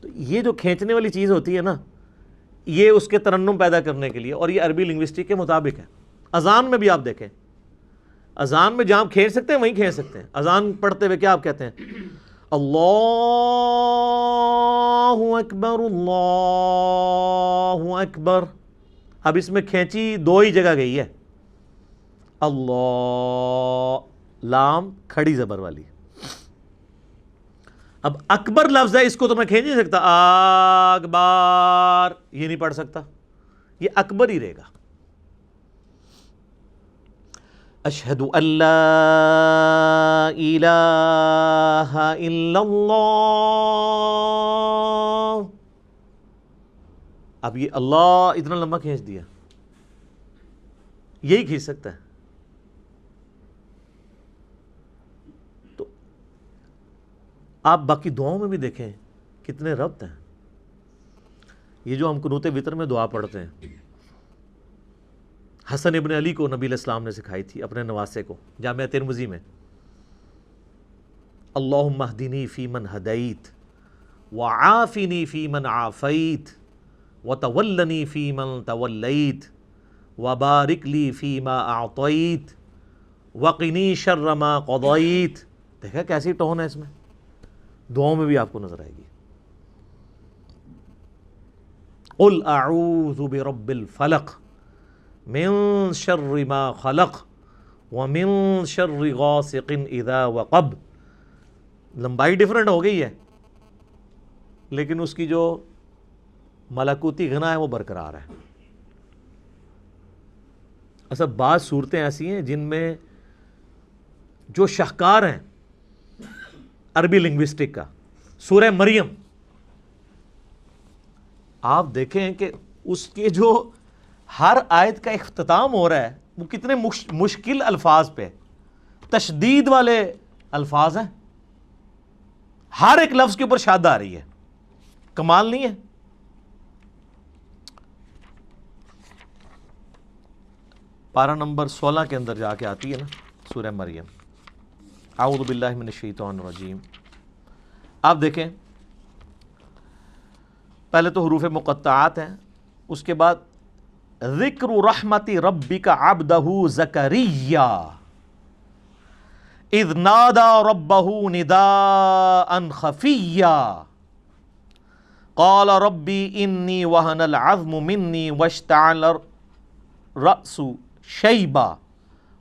Speaker 1: تو یہ جو کھینچنے والی چیز ہوتی ہے نا، یہ اس کے ترنم پیدا کرنے کے لیے، اور یہ عربی لنگوسٹک کے مطابق ہے۔ اذان میں بھی آپ دیکھیں، اذان میں جہاں کھینچ سکتے ہیں وہیں کھینچ سکتے ہیں۔ اذان پڑھتے ہوئے کیا آپ کہتے ہیں؟ اللہ اکبر، اللہ اکبر۔ اب اس میں کھینچی دو ہی جگہ گئی ہے، اللہ، لام کھڑی زبر والی۔ اب اکبر لفظ ہے، اس کو تو میں کھینچ نہیں سکتا، اکبر یہ نہیں پڑھ سکتا، یہ اکبر ہی رہے گا۔ اشہد ان لا الہ الا اللہ، اب یہ اللہ اتنا لمبا کھینچ دیا، یہی کھینچ سکتا ہے. تو آپ باقی دعاؤں میں بھی دیکھیں کتنے ربط ہیں. یہ جو ہم قنوت وتر میں دعا پڑھتے ہیں، حسن ابن علی کو نبی علیہ السلام نے سکھائی تھی اپنے نواسے کو جامعہ ترمذی میں. اللہم اہدنی فی من ہدیت وعافنی فی من عافیت وتولنی فی من تولیت وبارک لی فی ما اعطیت وقنی شر ما قضیت. دیکھا کیسی ٹون ہے اس میں، دعاؤں میں بھی آپ کو نظر آئے گی. قل اعوذ برب الفلق من شر ما خلق ومن شر غاسق اذا وقب. لمبائی ڈیفرنٹ ہو گئی ہے لیکن اس کی جو ملکوتی غنا ہے وہ برقرار ہے. اصل بعض صورتیں ایسی ہیں جن میں جو شاہکار ہیں عربی لنگوسٹک کا، سورہ مریم آپ دیکھیں کہ اس کے جو ہر آیت کا اختتام ہو رہا ہے وہ کتنے مشکل الفاظ پہ، تشدید والے الفاظ ہیں، ہر ایک لفظ کے اوپر شاد آ رہی ہے. کمال نہیں ہے؟ پارہ نمبر 16 کے اندر جا کے آتی ہے نا سورہ مریم. اعوذ باللہ من الشیطان الرجیم. آپ دیکھیں پہلے تو حروف مقطعات ہیں، اس کے بعد ذکر رحمت ربک عبدہ زکریا اذ نادى ربه نداء خفيا قال ربي إني وهن العظم مني واشتعل الرأس شيبا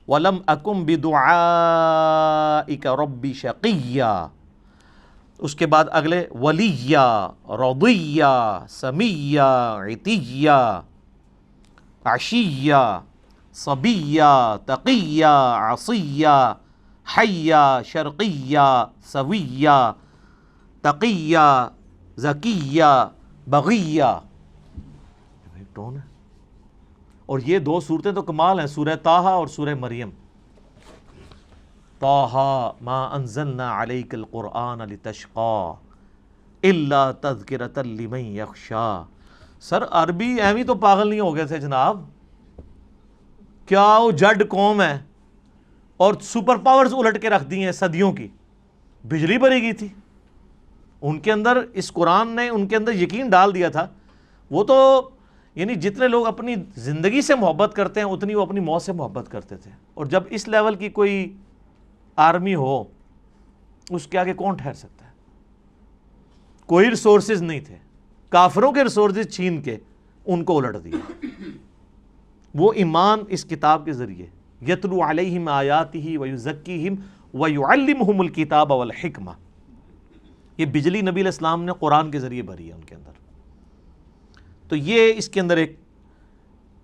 Speaker 1: ولم أكن بدعائك ربي شقيا. اس کے بعد اگلے ولیا رضیا سمیا عتیا عشیا صبیا تقیا عصیا حیا شرقیا سویا تقیا زکیا بغیا. ٹون ہے. اور یہ دو صورتیں تو کمال ہیں، سورہ طٰہٰ اور سورہ مریم. طٰہٰ ما انزلنا علیک القرآن لتشقى الا تذکرۃ لمن یخشی. سر عربی ایویں تو پاگل نہیں ہو گئے تھے جناب، کیا وہ جڈ قوم ہے اور سپر پاورز الٹ کے رکھ دی ہیں صدیوں کی. بجلی بری گئی تھی ان کے اندر، اس قرآن نے ان کے اندر یقین ڈال دیا تھا. وہ تو یعنی جتنے لوگ اپنی زندگی سے محبت کرتے ہیں اتنی وہ اپنی موت سے محبت کرتے تھے. اور جب اس لیول کی کوئی آرمی ہو اس کے آگے کون ٹھہر سکتا ہے؟ کوئی ریسورسز نہیں تھے، کافروں کے ریسورسز چھین کے ان کو الٹ دیا. وہ ایمان اس کتاب کے ذریعے یتلو علیہم آیاتہ ویزکیہم ویعلمہم الکتاب والحکمہ. یہ بجلی نبی علیہ السلام نے قرآن کے ذریعے بھری ہے ان کے اندر. تو یہ اس کے اندر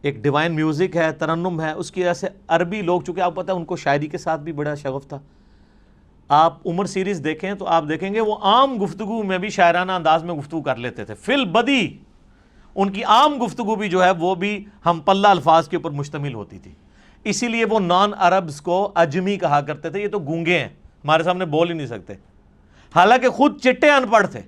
Speaker 1: ایک ڈیوائن میوزک ہے، ترنم ہے. اس کی وجہ سے عربی لوگ، چونکہ آپ پتہ ہے ان کو شاعری کے ساتھ بھی بڑا شغف تھا. آپ عمر سیریز دیکھیں تو آپ دیکھیں گے وہ عام گفتگو میں بھی شاعرانہ انداز میں گفتگو کر لیتے تھے. فی البدی ان کی عام گفتگو بھی جو ہے وہ بھی ہم پلہ الفاظ کے اوپر مشتمل ہوتی تھی. اسی لیے وہ نان عربز کو اجمی کہا کرتے تھے. یہ تو گونگے ہیں، ہمارے سامنے بول ہی نہیں سکتے، حالانکہ خود چٹے ان پڑھ تھے،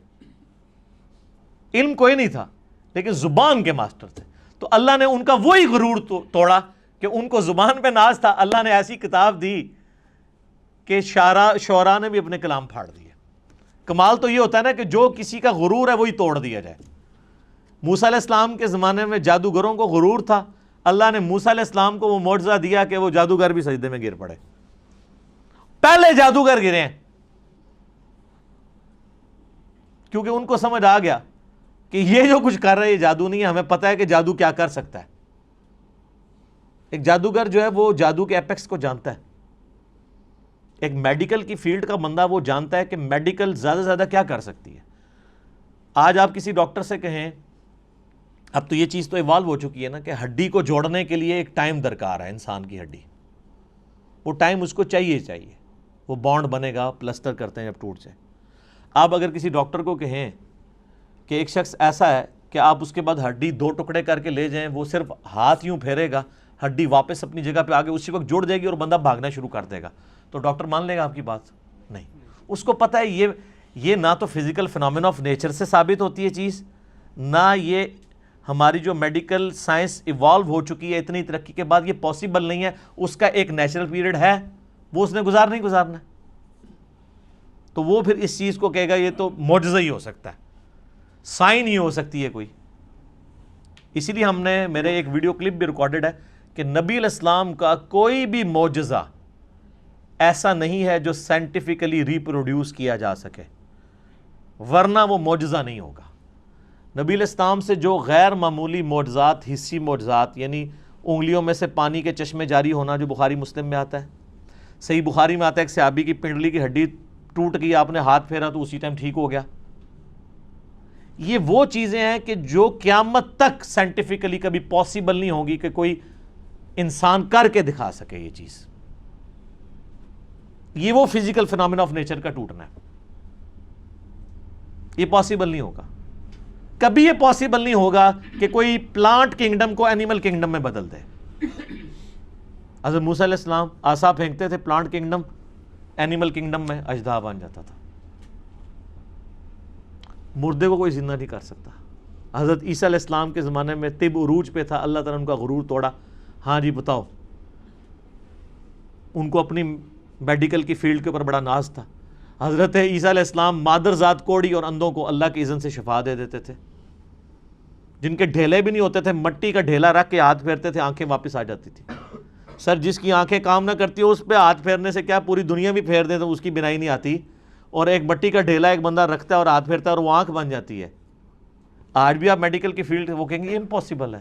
Speaker 1: علم کوئی نہیں تھا لیکن زبان کے ماسٹر تھے. تو اللہ نے ان کا وہی غرور توڑا کہ ان کو زبان پہ ناز تھا. اللہ نے ایسی کتاب دی کہ شعراء نے بھی اپنے کلام پھاڑ دیے. کمال تو یہ ہوتا ہے نا کہ جو کسی کا غرور ہے وہی توڑ دیا جائے. موسیٰ علیہ السلام کے زمانے میں جادوگروں کو غرور تھا، اللہ نے موسیٰ علیہ السلام کو وہ معجزہ دیا کہ وہ جادوگر بھی سجدے میں گر پڑے. پہلے جادوگر گرے ہیں کیونکہ ان کو سمجھ آ گیا کہ یہ جو کچھ کر رہا ہے یہ جادو نہیں ہے، ہمیں پتہ ہے کہ جادو کیا کر سکتا ہے. ایک جادوگر جو ہے وہ جادو کے ایپیکس کو جانتا ہے. ایک میڈیکل کی فیلڈ کا بندہ وہ جانتا ہے کہ میڈیکل زیادہ سے زیادہ کیا کر سکتی ہے. آج آپ کسی ڈاکٹر سے کہیں، اب تو یہ چیز تو ایوالو ہو چکی ہے نا کہ ہڈی کو جوڑنے کے لیے ایک ٹائم درکار ہے. انسان کی ہڈی، وہ ٹائم اس کو چاہیے، وہ بانڈ بنے گا، پلسٹر کرتے ہیں جب ٹوٹ جائے. آپ اگر کسی ڈاکٹر کو کہیں کہ ایک شخص ایسا ہے کہ آپ اس کے بعد ہڈی 2 ٹکڑے کر کے لے جائیں, وہ صرف ہاتھ یوں پھیرے گا, ہڈی واپس اپنی جگہ پہ آگے اسی وقت جڑ جائے گی اور بندہ بھاگنا شروع کر دے گا, تو ڈاکٹر مان لے گا آپ کی بات؟ نہیں. اس کو پتہ ہے یہ نہ تو فزیکل فنامنا آف نیچر سے ثابت ہوتی ہے چیز, نہ یہ ہماری جو میڈیکل سائنس ایوالو ہو چکی ہے اتنی ترقی کے بعد, یہ پاسبل نہیں ہے. اس کا ایک نیچرل پیریڈ ہے, وہ اس نے گزارنا ہے. تو وہ پھر اس چیز کو کہے گا یہ تو معجزہ ہی ہو سکتا ہے, سائن ہی ہو سکتی ہے کوئی. اسی لیے ہم نے, میرے ایک ویڈیو کلپ بھی ریکارڈڈ ہے کہ نبی علیہ السلام کا کوئی بھی معجزہ ایسا نہیں ہے جو سائنٹیفکلی ریپروڈیوس کیا جا سکے, ورنہ وہ معجزہ نہیں ہوگا. نبی علیہ السلام سے جو غیر معمولی معجزات, حسی معجزات, یعنی انگلیوں میں سے پانی کے چشمے جاری ہونا جو بخاری مسلم میں آتا ہے, صحیح بخاری میں آتا ہے ایک صحابی کی پنڈلی کی ہڈی ٹوٹ گئی, آپ نے ہاتھ پھیرا تو اسی ٹائم ٹھیک ہو گیا. یہ وہ چیزیں ہیں کہ جو قیامت تک سائنٹیفکلی کبھی پاسبل نہیں ہوگی کہ کوئی انسان کر کے دکھا سکے. یہ چیز, یہ وہ فزیکل فنامنا آف نیچر کا ٹوٹنا ہے, یہ پاسبل نہیں ہوگا. کبھی یہ پاسبل نہیں ہوگا کہ کوئی پلانٹ کنگڈم کو اینیمل کنگڈم میں بدل دے. حضرت موسیٰ علیہ السلام عصا پھینکتے تھے, پلانٹ کنگڈم اینیمل کنگڈم میں اژدہا بن جاتا تھا. مردے کو کوئی زندہ نہیں کر سکتا. حضرت عیسیٰ علیہ السلام کے زمانے میں طب عروج پہ تھا, اللہ تعالیٰ نے ان کا غرور توڑا. ہاں جی بتاؤ, ان کو اپنی میڈیکل کی فیلڈ کے اوپر بڑا ناز تھا. حضرت عیسیٰ علیہ السلام مادر ذات کوڑی اور اندھوں کو اللہ کی اذن سے شفا دے دیتے تھے. جن کے ڈھیلے بھی نہیں ہوتے تھے, مٹی کا ڈھیلا رکھ کے ہاتھ پھیرتے تھے, آنکھیں واپس آ جاتی تھی. سر جس کی آنکھیں کام نہ کرتی ہو اس پہ ہاتھ پھیرنے سے کیا پوری دنیا بھی پھیر دیں تو اس کی بینائی نہیں آتی, اور ایک مٹی کا ڈھیلا ایک بندہ رکھتا ہے اور ہاتھ پھیرتا ہے اور وہ آنکھ بن جاتی ہے. آج بھی آپ میڈیکل کی فیلڈ وہ کہیں گے یہ امپاسبل ہے.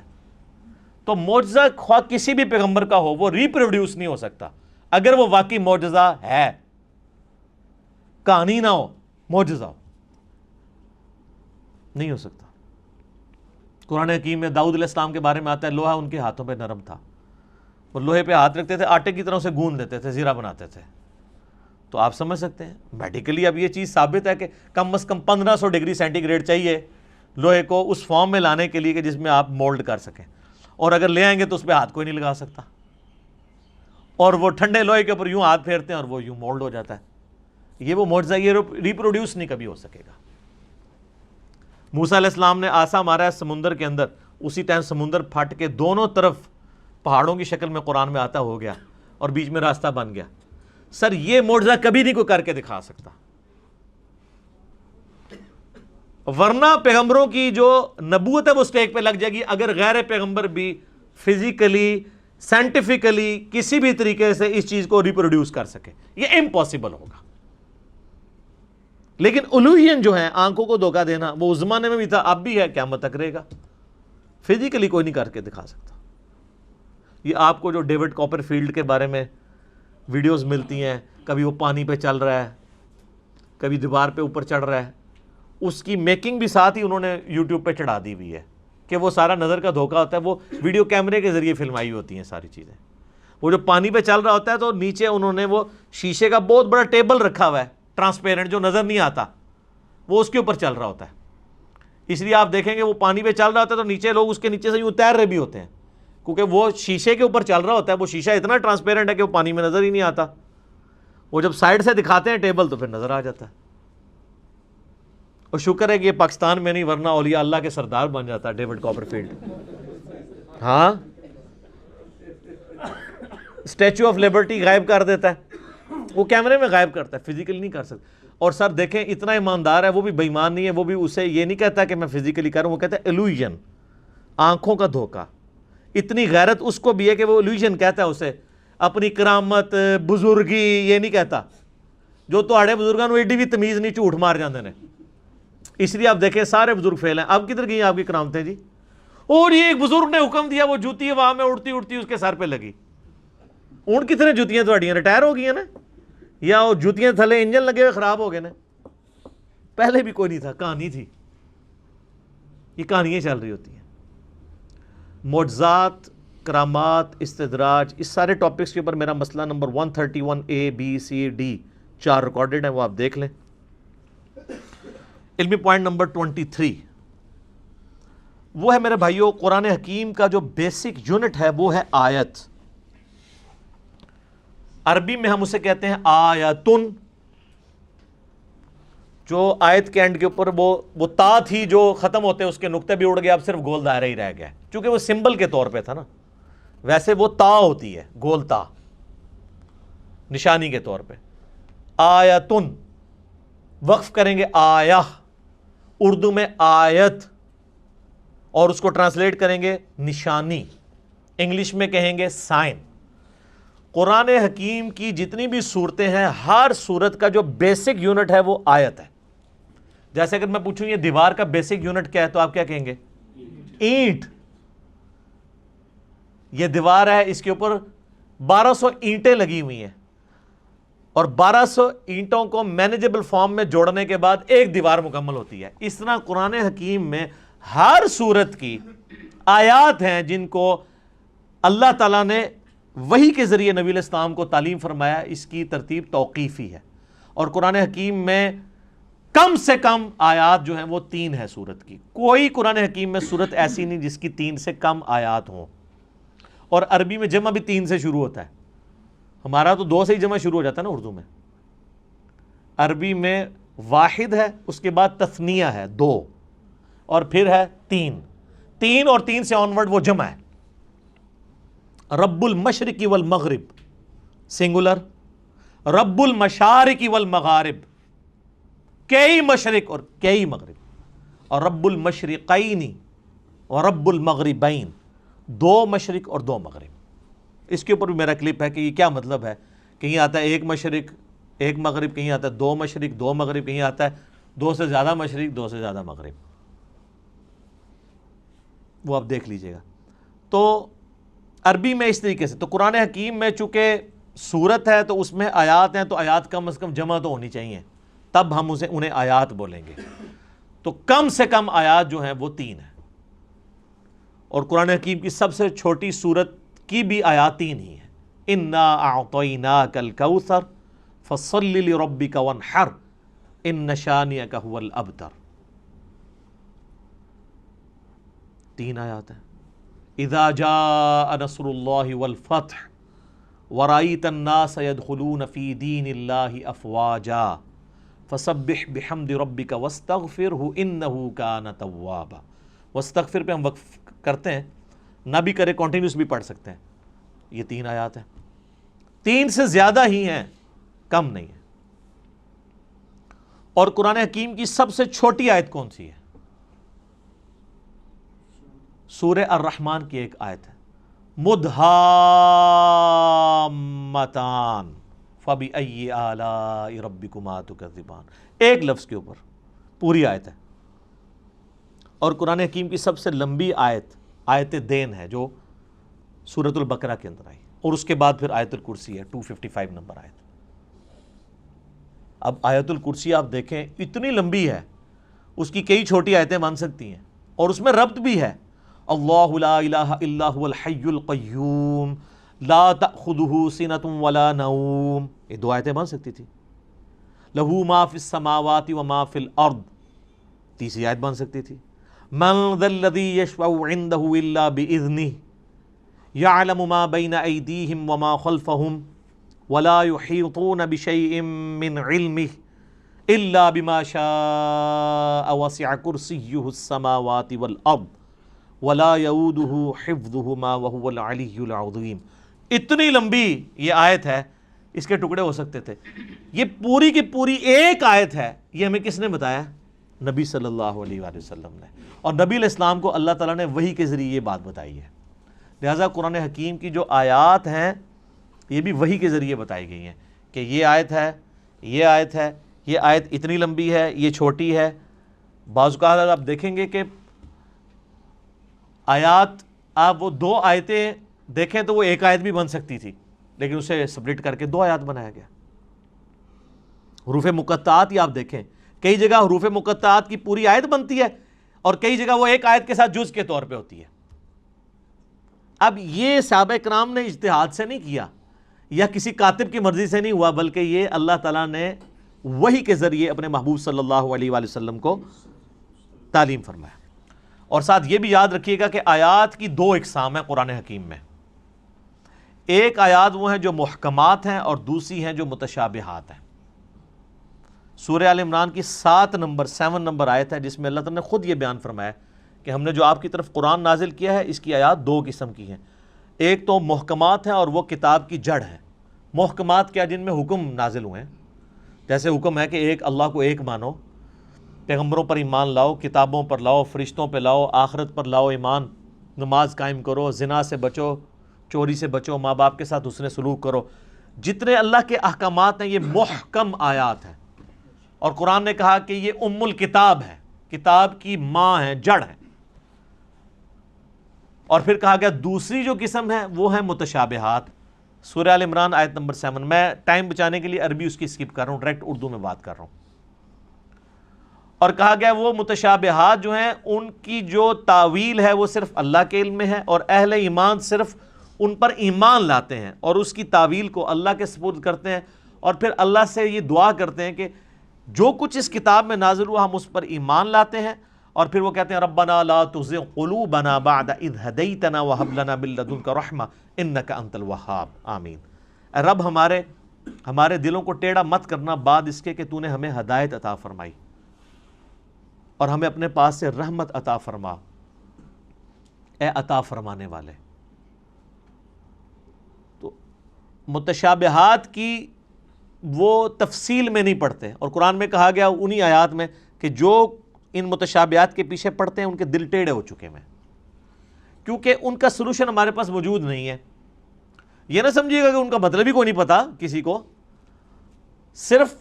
Speaker 1: تو معجزہ خواہ کسی بھی پیغمبر کا ہو وہ ریپروڈیوس نہیں ہو سکتا اگر وہ واقعی معجزہ ہے, کہانی نہ ہو, معجزہ ہو, نہیں ہو سکتا. قرآن حکیم میں داؤد علیہ السلام کے بارے میں آتا ہے لوہا ان کے ہاتھوں پہ نرم تھا, اور لوہے پہ ہاتھ رکھتے تھے, آٹے کی طرح اسے گوندھ دیتے تھے, زیرہ بناتے تھے. تو آپ سمجھ سکتے ہیں میڈیکلی اب یہ چیز ثابت ہے کہ کم از کم 1500 ڈگری سینٹی گریڈ چاہیے لوہے کو اس فارم میں لانے کے لیے کہ جس میں آپ مولڈ کر سکیں, اور اگر لے آئیں گے تو اس پہ ہاتھ کوئی نہیں لگا سکتا, اور وہ ٹھنڈے لوہے کے اوپر یوں ہاتھ پھیرتے ہیں اور وہ یوں مولڈ ہو جاتا ہے. یہ وہ معجزہ, یہ ریپروڈیوس نہیں کبھی ہو سکے گا. موسیٰ علیہ السلام نے عصا مارا ہے سمندر کے اندر, اسی ٹائم سمندر پھٹ کے دونوں طرف پہاڑوں کی شکل میں قرآن میں آتا ہو گیا اور بیچ میں راستہ بن گیا. سر یہ معجزہ کبھی نہیں کوئی کر کے دکھا سکتا, ورنہ پیغمبروں کی جو نبوت ہے وہ سٹیک پہ لگ جائے گی اگر غیر پیغمبر بھی فزیکلی سائنٹیفکلی کسی بھی طریقے سے اس چیز کو ریپروڈیوس کر سکے. یہ امپاسبل ہوگا. لیکن الوہین جو ہے, آنکھوں کو دھوکہ دینا, وہ اس زمانے میں بھی تھا, اب بھی ہے, قیامت تک رہے گا. فزیکلی کوئی نہیں کر کے دکھا سکتا. یہ آپ کو جو ڈیوڈ کاپر فیلڈ کے بارے میں ویڈیوز ملتی ہیں, کبھی وہ پانی پہ چل رہا ہے, کبھی دیوار پہ اوپر چڑھ رہا ہے, اس کی میکنگ بھی ساتھ ہی انہوں نے یوٹیوب پہ چڑھا دی ہوئی ہے کہ وہ سارا نظر کا دھوکہ ہوتا ہے. وہ ویڈیو کیمرے کے ذریعے فلمائی ہوتی ہیں ساری چیزیں. وہ جو پانی پہ چل رہا ہوتا ہے تو نیچے انہوں نے وہ شیشے کا بہت بڑا ٹیبل رکھا ہوا ہے, ٹرانسپیرنٹ, جو نظر نہیں آتا, وہ اس کے اوپر چل رہا ہوتا ہے. اس لیے آپ دیکھیں گے وہ پانی پہ چل رہا ہوتا ہے تو نیچے لوگ اس کے نیچے سے یوں تیر رہے بھی ہوتے ہیں, کیونکہ وہ شیشے کے اوپر چل رہا ہوتا ہے. وہ شیشہ اتنا ٹرانسپیرنٹ ہے کہ وہ پانی میں نظر ہی نہیں آتا. وہ جب سائڈ سے دکھاتے ہیں ٹیبل تو پھر نظر آ جاتا ہے. اور شکر ہے کہ یہ پاکستان میں نہیں, ورنہ اولیاء اللہ کے سردار بن جاتا ہے ڈیوڈ کاپر فیلڈ. ہاں, اسٹیچو آف لبرٹی غائب کر دیتا ہے, وہ کیمرے میں غائب کرتا ہے, فزیکلی نہیں کر سکتا. اور سر دیکھیں اتنا ایماندار ہے, وہ بھی بے ایمان نہیں ہے, وہ بھی اسے یہ نہیں کہتا کہ میں فزیکلی کروں, وہ کہتا ہے ایلوژن, آنکھوں کا دھوکہ. اتنی غیرت اس کو بھی ہے کہ وہ ایلوژن کہتا ہے اسے, اپنی کرامت بزرگی یہ نہیں کہتا. جو تہاڑے بزرگاں نوں ایڈی بھی تمیز نہیں, جھوٹ مار جاندے نے. اس لیے آپ دیکھیں سارے بزرگ فیل ہیں. اب کدھر گئی آپ کی کرامتیں جی؟ اور یہ ایک بزرگ نے حکم دیا, وہ جوتی ہوا میں اڑتی اڑتی اس کے سر پہ لگی. اون کتنے جوتیاں تھوڑیاں ریٹائر ہو گئی ہیں نا, یا وہ جوتیاں تھلے انجن لگے ہوئے خراب ہو گئے نا. پہلے بھی کوئی نہیں تھا, کہانی تھی. یہ کہانیاں چل رہی ہوتی ہیں. معجزات, کرامات, استدراج, اس سارے ٹاپکس کے اوپر میرا مسئلہ number 131A B C D 4 recorded ہیں, وہ آپ دیکھ لیں. علمی پوائنٹ نمبر 23, وہ ہے میرے بھائیوں قرآن حکیم کا جو بیسک یونٹ ہے وہ ہے آیت. عربی میں ہم اسے کہتے ہیں آیتن. جو آیت کے اینڈ کے اوپر وہ تا تھی جو ختم ہوتے اس کے نقطے بھی اڑ گئے, اب صرف گول دائرہ ہی رہ گیا, چونکہ وہ سمبل کے طور پہ تھا نا. ویسے وہ تا ہوتی ہے, گول تا, نشانی کے طور پہ. آیتن وقف کریں گے آیہ, اردو میں آیت, اور اس کو ٹرانسلیٹ کریں گے نشانی, انگلش میں کہیں گے سائن. قرآن حکیم کی جتنی بھی صورتیں ہیں ہر صورت کا جو بیسک یونٹ ہے وہ آیت ہے. جیسے اگر میں پوچھوں یہ دیوار کا بیسک یونٹ کیا ہے تو آپ کیا کہیں گے؟ اینٹ. یہ دیوار ہے, اس کے اوپر 1200 اینٹیں لگی ہوئی ہیں, اور 1200 اینٹوں کو مینیجبل فارم میں جوڑنے کے بعد ایک دیوار مکمل ہوتی ہے. اس طرح قرآن حکیم میں ہر صورت کی آیات ہیں جن کو اللہ تعالیٰ نے وحی کے ذریعے نبی علیہ السلام کو تعلیم فرمایا. اس کی ترتیب توقیفی ہے, اور قرآن حکیم میں کم سے کم آیات جو ہیں وہ 3 ہے صورت کی. کوئی قرآن حکیم میں صورت ایسی نہیں جس کی 3 سے کم آیات ہوں. اور عربی میں جمع بھی 3 سے شروع ہوتا ہے. ہمارا تو 2 سے ہی جمع شروع ہو جاتا ہے نا اردو میں. عربی میں واحد ہے, اس کے بعد تثنیہ ہے 2, اور پھر ہے 3 اور 3 سے آنورڈ وہ جمع ہے. رب المشرق والمغرب سنگولر, رب المشارق والمغارب کئی مشرق اور کئی مغرب, اور رب المشرقین اور رب المغربین 2 مشرق اور 2 مغرب. اس کے اوپر بھی میرا کلپ ہے کہ یہ کیا مطلب ہے. کہیں آتا ہے 1 مشرق 1 مغرب, کہیں آتا ہے 2 مشرق 2 مغرب, کہیں آتا ہے 2 سے زیادہ مشرق 2 سے زیادہ مغرب. وہ آپ دیکھ لیجئے گا. تو عربی میں اس طریقے سے. تو قرآن حکیم میں چونکہ سورت ہے تو اس میں آیات ہیں, تو آیات کم از کم جمع تو ہونی چاہیے, تب ہم انہیں آیات بولیں گے. تو کم سے کم آیات جو ہیں وہ 3 ہیں, اور قرآن حکیم کی سب سے چھوٹی سورت کی بھی آیات 3 ہی ہیں. انا اعطیناک الکوثر فصل لربک وانحر ان شانئک هو الابتر. 3 آیات ہیں. اذا جاء نصر اللہ والفتح ورأیت الناس يدخلون فی دین اللہ افواجا فسبح بحمد ربک واستغفرہ انہ کان توابا. واستغفر پہ ہم وقف کرتے ہیں, نہ بھی کرے کنٹینیوس بھی پڑھ سکتے ہیں. یہ 3 آیات ہیں, 3 سے زیادہ ہی ہیں, کم نہیں ہے. اور قرآن حکیم کی سب سے چھوٹی آیت کون سی ہے؟ سورہ الرحمن کی ایک آیت ہے, مدھامتان فبأی آلاء ربکما تکذبان. ایک لفظ کے اوپر پوری آیت ہے. اور قرآن حکیم کی سب سے لمبی آیت آیت دین ہے جو سورۃ البقرہ کے اندر آئی, اور اس کے بعد پھر آیت الکرسی ہے 255 نمبر آیت. اب آیت الکرسی آپ دیکھیں اتنی لمبی ہے, اس کی کئی چھوٹی آیتیں بن سکتی ہیں, اور اس میں ربط بھی ہے. اللہ لا الہ الا هو الحی القیوم لا تأخذہ سنۃ ولا نوم, یہ 2 آیتیں بن سکتی تھی. لہ ما فی السماوات وما فی الارض, تیسری آیت بن سکتی تھی. من ذا الذی یشفع عندہ الا باذنہ یعلم ما بین ایدیہم وما خلفہم ولا یحیطون بشیء من علمہ الا بما شاء وسع کرسیہ السماوات والارض ولا یؤودہ حفظہما وہو العلی العظیم. اتنی لمبی یہ آیت ہے, اس کے ٹکڑے ہو سکتے تھے. یہ پوری کی پوری ایک آیت ہے. یہ ہمیں کس نے بتایا؟ نبی صلی اللہ علیہ وآلہ وسلم نے. اور نبی علیہ السلام کو اللہ تعالیٰ نے وحی کے ذریعے یہ بات بتائی ہے. لہٰذا قرآن حکیم کی جو آیات ہیں یہ بھی وحی کے ذریعے بتائی گئی ہیں کہ یہ آیت ہے, یہ آیت ہے, یہ آیت اتنی لمبی ہے, یہ چھوٹی ہے. بعض اوقات آپ دیکھیں گے کہ آیات, آپ وہ 2 آیتیں دیکھیں تو وہ ایک آیت بھی بن سکتی تھی, لیکن اسے سپلٹ کر کے 2 آیات بنایا گیا. حروف مقطعات ہی آپ دیکھیں, کئی جگہ حروف مقطعات کی پوری آیت بنتی ہے, اور کئی جگہ وہ ایک آیت کے ساتھ جز کے طور پہ ہوتی ہے. اب یہ صحابہ کرام نے اجتہاد سے نہیں کیا, یا کسی کاتب کی مرضی سے نہیں ہوا, بلکہ یہ اللہ تعالیٰ نے وحی کے ذریعے اپنے محبوب صلی اللہ علیہ وآلہ وسلم کو تعلیم فرمایا. اور ساتھ یہ بھی یاد رکھیے گا کہ آیات کی دو اقسام ہیں قرآن حکیم میں. ایک آیات وہ ہیں جو محکمات ہیں اور دوسری ہیں جو متشابہات ہیں. سورہ آل عمران کی 7 نمبر آیت ہے جس میں اللہ تعالیٰ نے خود یہ بیان فرمایا کہ ہم نے جو آپ کی طرف قرآن نازل کیا ہے اس کی آیات دو قسم کی ہیں. ایک تو محکمات ہیں اور وہ کتاب کی جڑ ہے. محکمات کیا؟ جن میں حکم نازل ہوئے ہیں. جیسے حکم ہے کہ ایک اللہ کو ایک مانو، پیغمبروں پر ایمان لاؤ، کتابوں پر لاؤ، فرشتوں پہ لاؤ، آخرت پر لاؤ ایمان، نماز قائم کرو، زنا سے بچو، چوری سے بچو، ماں باپ کے ساتھ حسن سلوک کرو. جتنے اللہ کے احکامات ہیں یہ محکم آیات ہیں. اور قرآن نے کہا کہ یہ ام الکتاب ہے، کتاب کی ماں ہے، جڑ ہے. اور پھر کہا گیا دوسری جو قسم ہے وہ ہے متشابہات. سورہ آل عمران آیت نمبر 7. میں ٹائم بچانے کے لیے عربی اس کی اسکپ کر رہا ہوں، ڈائریکٹ اردو میں بات کر رہا ہوں. اور کہا گیا وہ متشابہات جو ہیں ان کی جو تعویل ہے وہ صرف اللہ کے علم میں ہے، اور اہل ایمان صرف ان پر ایمان لاتے ہیں اور اس کی تعویل کو اللہ کے سپرد کرتے ہیں، اور پھر اللہ سے یہ دعا کرتے ہیں کہ جو کچھ اس کتاب میں نازل ہوا ہم اس پر ایمان لاتے ہیں. اور پھر وہ کہتے ہیں ربنا لا تزغ قلوبنا بعد اذ ہدیتنا وہب لنا من لدنک رحمہ انک انت الوہاب آمین. اے رب ہمارے دلوں کو ٹیڑھا مت کرنا بعد اس کے کہ تو نے ہمیں ہدایت عطا فرمائی، اور ہمیں اپنے پاس سے رحمت عطا فرما، اے عطا فرمانے والے. تو متشابہات کی وہ تفصیل میں نہیں پڑھتے، اور قرآن میں کہا گیا انہی آیات میں کہ جو ان متشابہات کے پیچھے پڑھتے ہیں ان کے دل ٹیڑھے ہو چکے ہیں، کیونکہ ان کا سلوشن ہمارے پاس موجود نہیں ہے. یہ نہ سمجھیے گا کہ ان کا مطلب ہی کوئی نہیں پتا کسی کو. صرف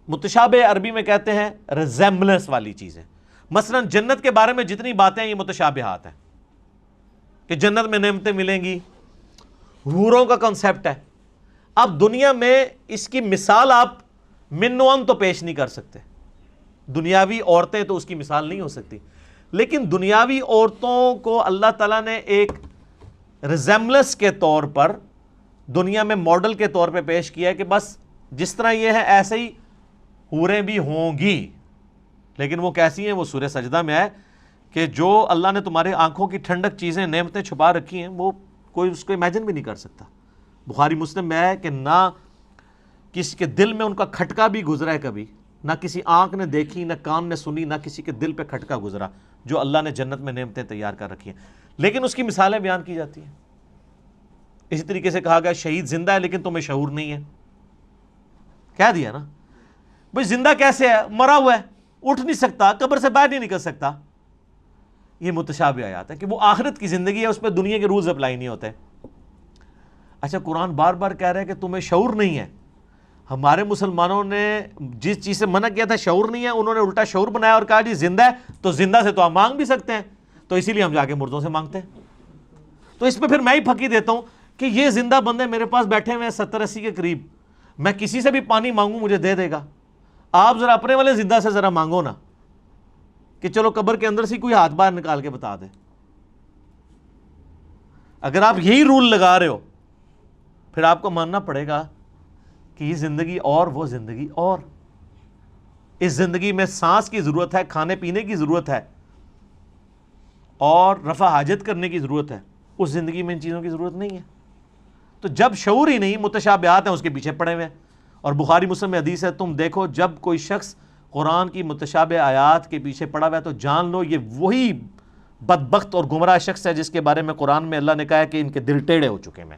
Speaker 1: متشابہ عربی میں کہتے ہیں ریزیمبلنس والی چیزیں. مثلا جنت کے بارے میں جتنی باتیں ہیں یہ متشابہات ہیں کہ جنت میں نعمتیں ملیں گی، حوروں کا کنسیپٹ ہے. اب دنیا میں اس کی مثال آپ من و ان تو پیش نہیں کر سکتے، دنیاوی عورتیں تو اس کی مثال نہیں ہو سکتی، لیکن دنیاوی عورتوں کو اللہ تعالیٰ نے ایک ریزیمبلنس کے طور پر دنیا میں ماڈل کے طور پہ پیش کیا ہے کہ بس جس طرح یہ ہے ایسے ہی حوریں بھی ہوں گی. لیکن وہ کیسی ہیں؟ وہ سورہ سجدہ میں ہے کہ جو اللہ نے تمہارے آنکھوں کی ٹھنڈک چیزیں نعمتیں چھپا رکھی ہیں وہ کوئی اس کو امیجن بھی نہیں کر سکتا. بخاری مسلم میں ہے کہ نہ کسی کے دل میں ان کا کھٹکا بھی گزرا ہے کبھی، نہ کسی آنکھ نے دیکھی، نہ کان نے سنی، نہ کسی کے دل پہ کھٹکا گزرا جو اللہ نے جنت میں نعمتیں تیار کر رکھی ہیں، لیکن اس کی مثالیں بیان کی جاتی ہیں. اسی طریقے سے کہا گیا شہید زندہ ہے لیکن تمہیں شعور نہیں ہے. کہہ دیا نا بھئی زندہ کیسے ہے؟ مرا ہوا ہے، اٹھ نہیں سکتا، قبر سے باہر نہیں نکل سکتا. یہ متشابہ آیات ہے کہ وہ آخرت کی زندگی ہے، اس پہ دنیا کے رولز اپلائی نہیں ہوتے. اچھا قرآن بار بار کہہ رہے ہیں کہ تمہیں شعور نہیں ہے. ہمارے مسلمانوں نے جس چیز سے منع کیا تھا شعور نہیں ہے، انہوں نے الٹا شعور بنایا اور کہا جی زندہ ہے تو زندہ سے تو ہم مانگ بھی سکتے ہیں، تو اسی لیے ہم جا کے مردوں سے مانگتے ہیں. تو اس پہ پھر میں ہی پھکی دیتا ہوں کہ یہ زندہ بندے میرے پاس بیٹھے ہوئے ہیں 70-80 کے قریب، میں کسی سے بھی پانی مانگوں مجھے دے دے گا. آپ ذرا اپنے والے زندہ سے ذرا مانگو نا کہ چلو قبر کے اندر سے کوئی ہاتھ باہر نکال کے بتا دے. اگر آپ یہی رول لگا رہے ہو پھر آپ کو ماننا پڑے گا کہ یہ زندگی اور وہ زندگی اور. اس زندگی میں سانس کی ضرورت ہے، کھانے پینے کی ضرورت ہے اور رفع حاجت کرنے کی ضرورت ہے. اس زندگی میں ان چیزوں کی ضرورت نہیں ہے. تو جب شعور ہی نہیں، متشابہات ہیں اس کے پیچھے پڑے ہوئے ہیں. اور بخاری مسلم میں حدیث ہے تم دیکھو جب کوئی شخص قرآن کی متشابہ آیات کے پیچھے پڑا ہوا ہے تو جان لو یہ وہی بدبخت اور گمراہ شخص ہے جس کے بارے میں قرآن میں اللہ نے کہا ہے کہ ان کے دل ٹیڑھے ہو چکے ہیں.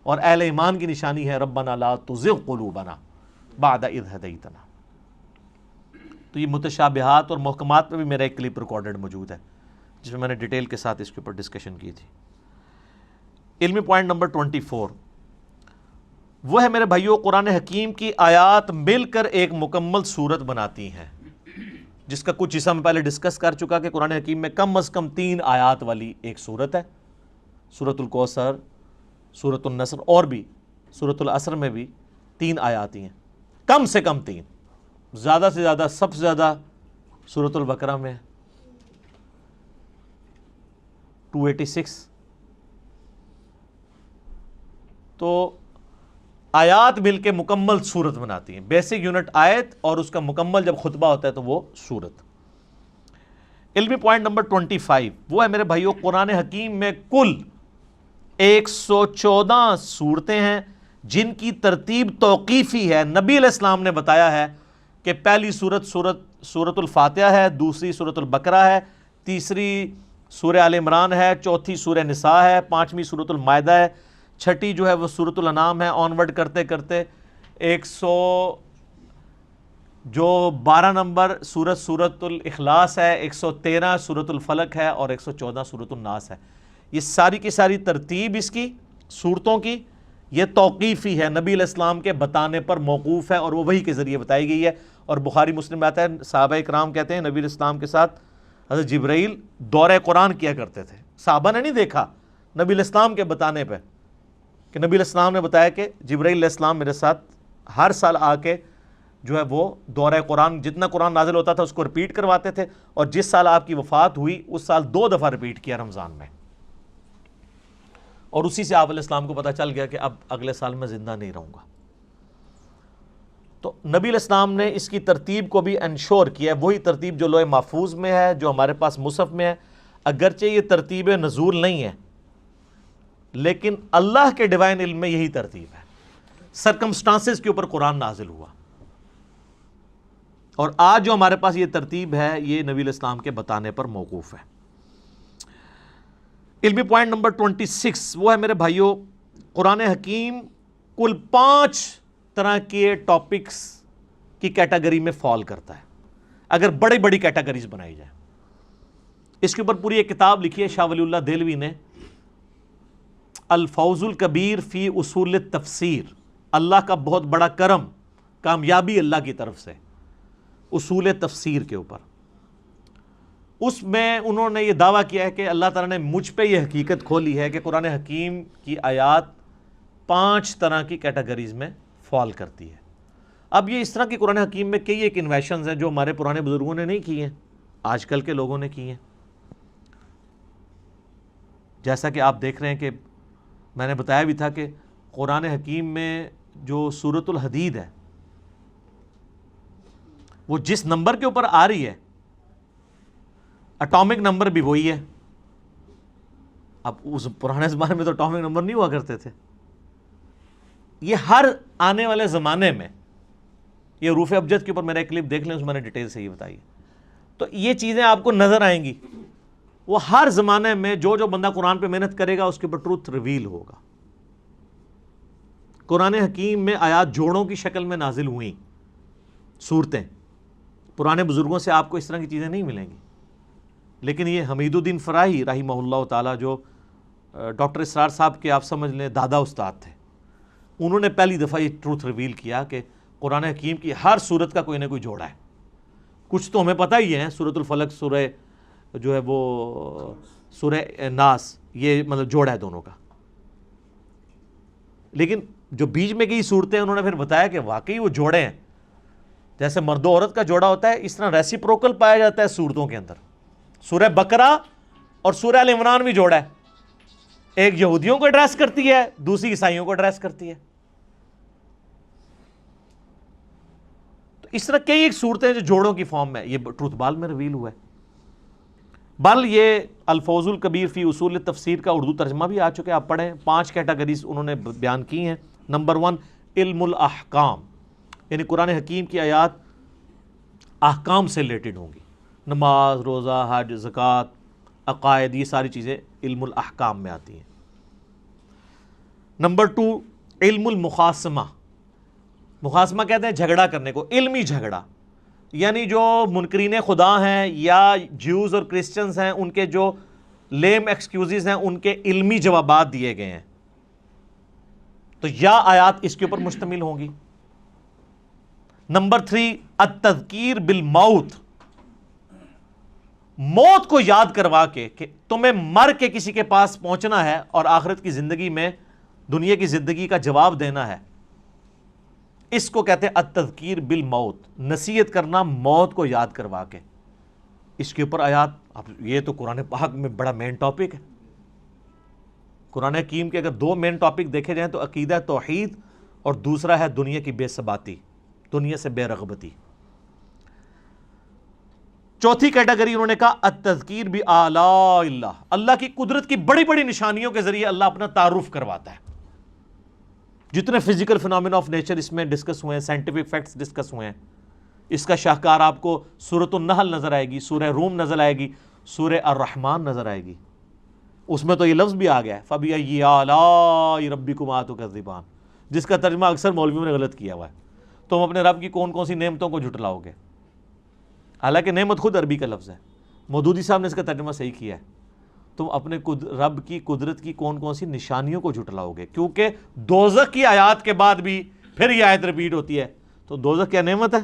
Speaker 1: اور اہل ایمان کی نشانی ہے ربنا لا تزغ قلوبنا بعد اذ ہدیتنا. تو یہ متشابہات اور محکمات پہ بھی میرا ایک کلپ ریکارڈڈ موجود ہے جس میں میں نے ڈیٹیل کے ساتھ اس کے اوپر ڈسکشن کی تھی. علمی پوائنٹ نمبر 24 وہ ہے میرے بھائیوں قرآن حکیم کی آیات مل کر ایک مکمل صورت بناتی ہیں، جس کا کچھ حصہ میں پہلے ڈسکس کر چکا کہ قرآن حکیم میں کم از کم 3 آیات والی ایک صورت ہے. سورۃ الکوثر، سورۃ النصر اور بھی سورۃ العصر میں بھی 3 آیات ہیں، کم سے کم 3، زیادہ سے زیادہ سب سے زیادہ سورۃ البقرہ میں 286. تو آیات مل کے مکمل صورت بناتی ہیں. بیسک یونٹ آیت اور اس کا مکمل جب خطبہ ہوتا ہے تو وہ صورت. علمی پوائنٹ نمبر 25 وہ ہے میرے بھائیو، قرآن حکیم میں کل 114 صورتیں ہیں جن کی ترتیب توقیفی ہے۔ نبی علیہ السلام نے بتایا ہے کہ پہلی سورت الفاتحہ ہے، دوسری سورت البقرہ ہے، تیسری سورہ آل عمران ہے، چوتھی سورہ نساء ہے، پانچویں سورت المائدہ ہے، چھٹی جو ہے وہ سورت الانعام ہے، آنورڈ کرتے کرتے 12 نمبر سورت الاخلاص ہے، 113 سورت الفلق ہے اور 114 سورت الناس ہے۔ یہ ساری کی ساری ترتیب اس کی صورتوں کی یہ توقیفی ہے، نبی علیہ السلام کے بتانے پر موقوف ہے اور وہ وحی کے ذریعے بتائی گئی ہے۔ اور بخاری مسلم میں آتا ہے، صحابہ اکرام کہتے ہیں نبی علیہ السلام کے ساتھ حضرت جبرائیل دورہ قرآن کیا کرتے تھے۔ صحابہ نے نہیں دیکھا، نبی علیہ السلام کے بتانے پہ، کہ نبی علیہ السلام نے بتایا کہ جبرائیل علیہ السلام میرے ساتھ ہر سال آ کے جو ہے وہ دورہ قرآن، جتنا قرآن نازل ہوتا تھا اس کو رپیٹ کرواتے تھے، اور جس سال آپ کی وفات ہوئی اس سال 2 دفعہ رپیٹ کیا رمضان میں، اور اسی سے آپ علیہ السلام کو پتہ چل گیا کہ اب اگلے سال میں زندہ نہیں رہوں گا۔ تو نبی علیہ السلام نے اس کی ترتیب کو بھی انشور کیا ہے، وہی ترتیب جو لوح محفوظ میں ہے، جو ہمارے پاس مصحف میں ہے۔ اگرچہ یہ ترتیب نزول نہیں ہے لیکن اللہ کے ڈیوائن علم میں یہی ترتیب ہے، سرکمسٹانسز کے اوپر قرآن نازل ہوا، اور آج جو ہمارے پاس یہ ترتیب ہے یہ نبی علیہ السلام کے بتانے پر موقوف ہے۔ علمی پوائنٹ نمبر 26 وہ ہے میرے بھائیوں، قرآن حکیم کل 5 طرح کے ٹاپکس کی کیٹیگری میں فال کرتا ہے، اگر بڑی بڑی کیٹیگریز بنائی جائیں۔ اس کے اوپر پوری ایک کتاب لکھی ہے شاہ ولی اللہ دہلوی نے، الفوز الکبیر فی اصول التفسیر، اللہ کا بہت بڑا کرم، کامیابی اللہ کی طرف سے اصول تفسیر کے اوپر۔ اس میں انہوں نے یہ دعویٰ کیا ہے کہ اللہ تعالیٰ نے مجھ پہ یہ حقیقت کھولی ہے کہ قرآن حکیم کی آیات 5 طرح کی کیٹیگریز میں فال کرتی ہے۔ اب یہ اس طرح کی قرآن حکیم میں کئی ایک انویشنز ہیں جو ہمارے پرانے بزرگوں نے نہیں کی ہیں، آج کل کے لوگوں نے کی ہیں۔ جیسا کہ آپ دیکھ رہے ہیں کہ میں نے بتایا بھی تھا کہ قرآن حکیم میں جو سورۃ الحدید ہے وہ جس نمبر کے اوپر آ رہی ہے اٹامک نمبر بھی وہی ہے۔ اب اس پرانے زمانے میں تو اٹامک نمبر نہیں ہوا کرتے تھے، یہ ہر آنے والے زمانے میں، یہ حروف ابجد کے اوپر میرا ایک کلپ دیکھ لیں، اس میں نے ڈیٹیل سے یہ بتائی، تو یہ چیزیں آپ کو نظر آئیں گی۔ وہ ہر زمانے میں جو بندہ قرآن پہ محنت کرے گا اس کے اوپر ٹروتھ ریویل ہوگا۔ قرآن حکیم میں آیات جوڑوں کی شکل میں نازل ہوئیں صورتیں، پرانے بزرگوں سے آپ کو اس طرح کی چیزیں نہیں ملیں گی۔ لیکن یہ حمید الدین فراہی رحمہ اللہ تعالیٰ، جو ڈاکٹر اسرار صاحب کے آپ سمجھ لیں دادا استاد تھے، انہوں نے پہلی دفعہ یہ ٹروتھ ریویل کیا کہ قرآن حکیم کی ہر صورت کا کوئی نہ کوئی جوڑا ہے۔ کچھ تو ہمیں پتہ ہی ہے، سورۃ الفلق، سورہ جو ہے وہ سورہ ناس، یہ مطلب جوڑا ہے دونوں کا، لیکن جو بیچ میں کی صورتیں انہوں نے پھر بتایا کہ واقعی وہ جوڑے ہیں، جیسے مرد و عورت کا جوڑا ہوتا ہے اس طرح ریسیپروکل پایا جاتا ہے صورتوں کے اندر۔ سورہ بقرہ اور سورہ آل عمران بھی جوڑا ہے، ایک یہودیوں کو ایڈریس کرتی ہے، دوسری عیسائیوں کو ایڈریس کرتی ہے۔ تو اس طرح کئی ایک صورتیں جو جوڑوں کی فارم میں، یہ ٹروتھ بال میں ریویل ہوا ہے۔ بل یہ الفوز الکبیر فی اصول تفسیر کا اردو ترجمہ بھی آ چکے، آپ پڑھیں۔ 5 کیٹیگریز انہوں نے بیان کی ہیں۔ نمبر 1 علم الاحکام، یعنی قرآن حکیم کی آیات احکام سے ریلیٹڈ ہوں گی، نماز، روزہ، حج، زکوٰۃ، عقائد، یہ ساری چیزیں علم الاحکام میں آتی ہیں۔ نمبر 2 علم المخاصمہ، مخاصمہ کہتے ہیں جھگڑا کرنے کو، علمی جھگڑا، یعنی جو منکرین خدا ہیں یا جیوز اور کرسچنز ہیں، ان کے جو لیم ایکسکیوزز ہیں ان کے علمی جوابات دیے گئے ہیں، تو یا آیات اس کے اوپر مشتمل ہوں گی۔ نمبر 3 التذکیر بالموت، موت کو یاد کروا کے کہ تمہیں مر کے کسی کے پاس پہنچنا ہے اور آخرت کی زندگی میں دنیا کی زندگی کا جواب دینا ہے، اس کو کہتے ہیں التذکیر بالموت، نصیحت کرنا موت کو یاد کروا کے۔ اس کے اوپر آیات، اب یہ تو قرآن پاک میں بڑا مین ٹاپک ہے۔ قرآن حکیم کے اگر 2 مین ٹاپک دیکھے جائیں تو عقیدہ توحید اور دوسرا ہے دنیا کی بے ثباتی، دنیا سے بے رغبتی۔ چوتھی کیٹیگری انہوں نے کہا التذکیر بآلاء اللہ، اللہ کی قدرت کی بڑی بڑی نشانیوں کے ذریعے اللہ اپنا تعارف کرواتا ہے. جتنے فزیکل فینومینا آف نیچر اس میں ڈسکس ہوئے ہیں، سائنٹیفک فیکٹس ڈسکس ہوئے ہیں، اس کا شاہکار آپ کو سورۃ النحل نظر آئے گی، سورہ روم نظر آئے گی، سورہ الرحمن نظر آئے گی. اس میں تو یہ لفظ بھی آ گیا ہے فَبِأَيِّ آلَاءِ رَبِّكُمَا تُكَذِّبَانِ، جس کا ترجمہ اکثر مولویوں نے غلط کیا ہوا ہے. تم اپنے رب کی کون کون سی نعمتوں کو جھٹلاؤ گے؟ حالانکہ نعمت خود عربی کا لفظ ہے. مودودی صاحب نے اس کا ترجمہ صحیح کیا ہے، تم اپنے رب کی قدرت کی کون کون سی نشانیوں کو جھٹلاؤ گے، کیونکہ دوزخ کی آیات کے بعد بھی پھر یہ آیت ریپیٹ ہوتی ہے. تو دوزخ کیا نعمت ہے؟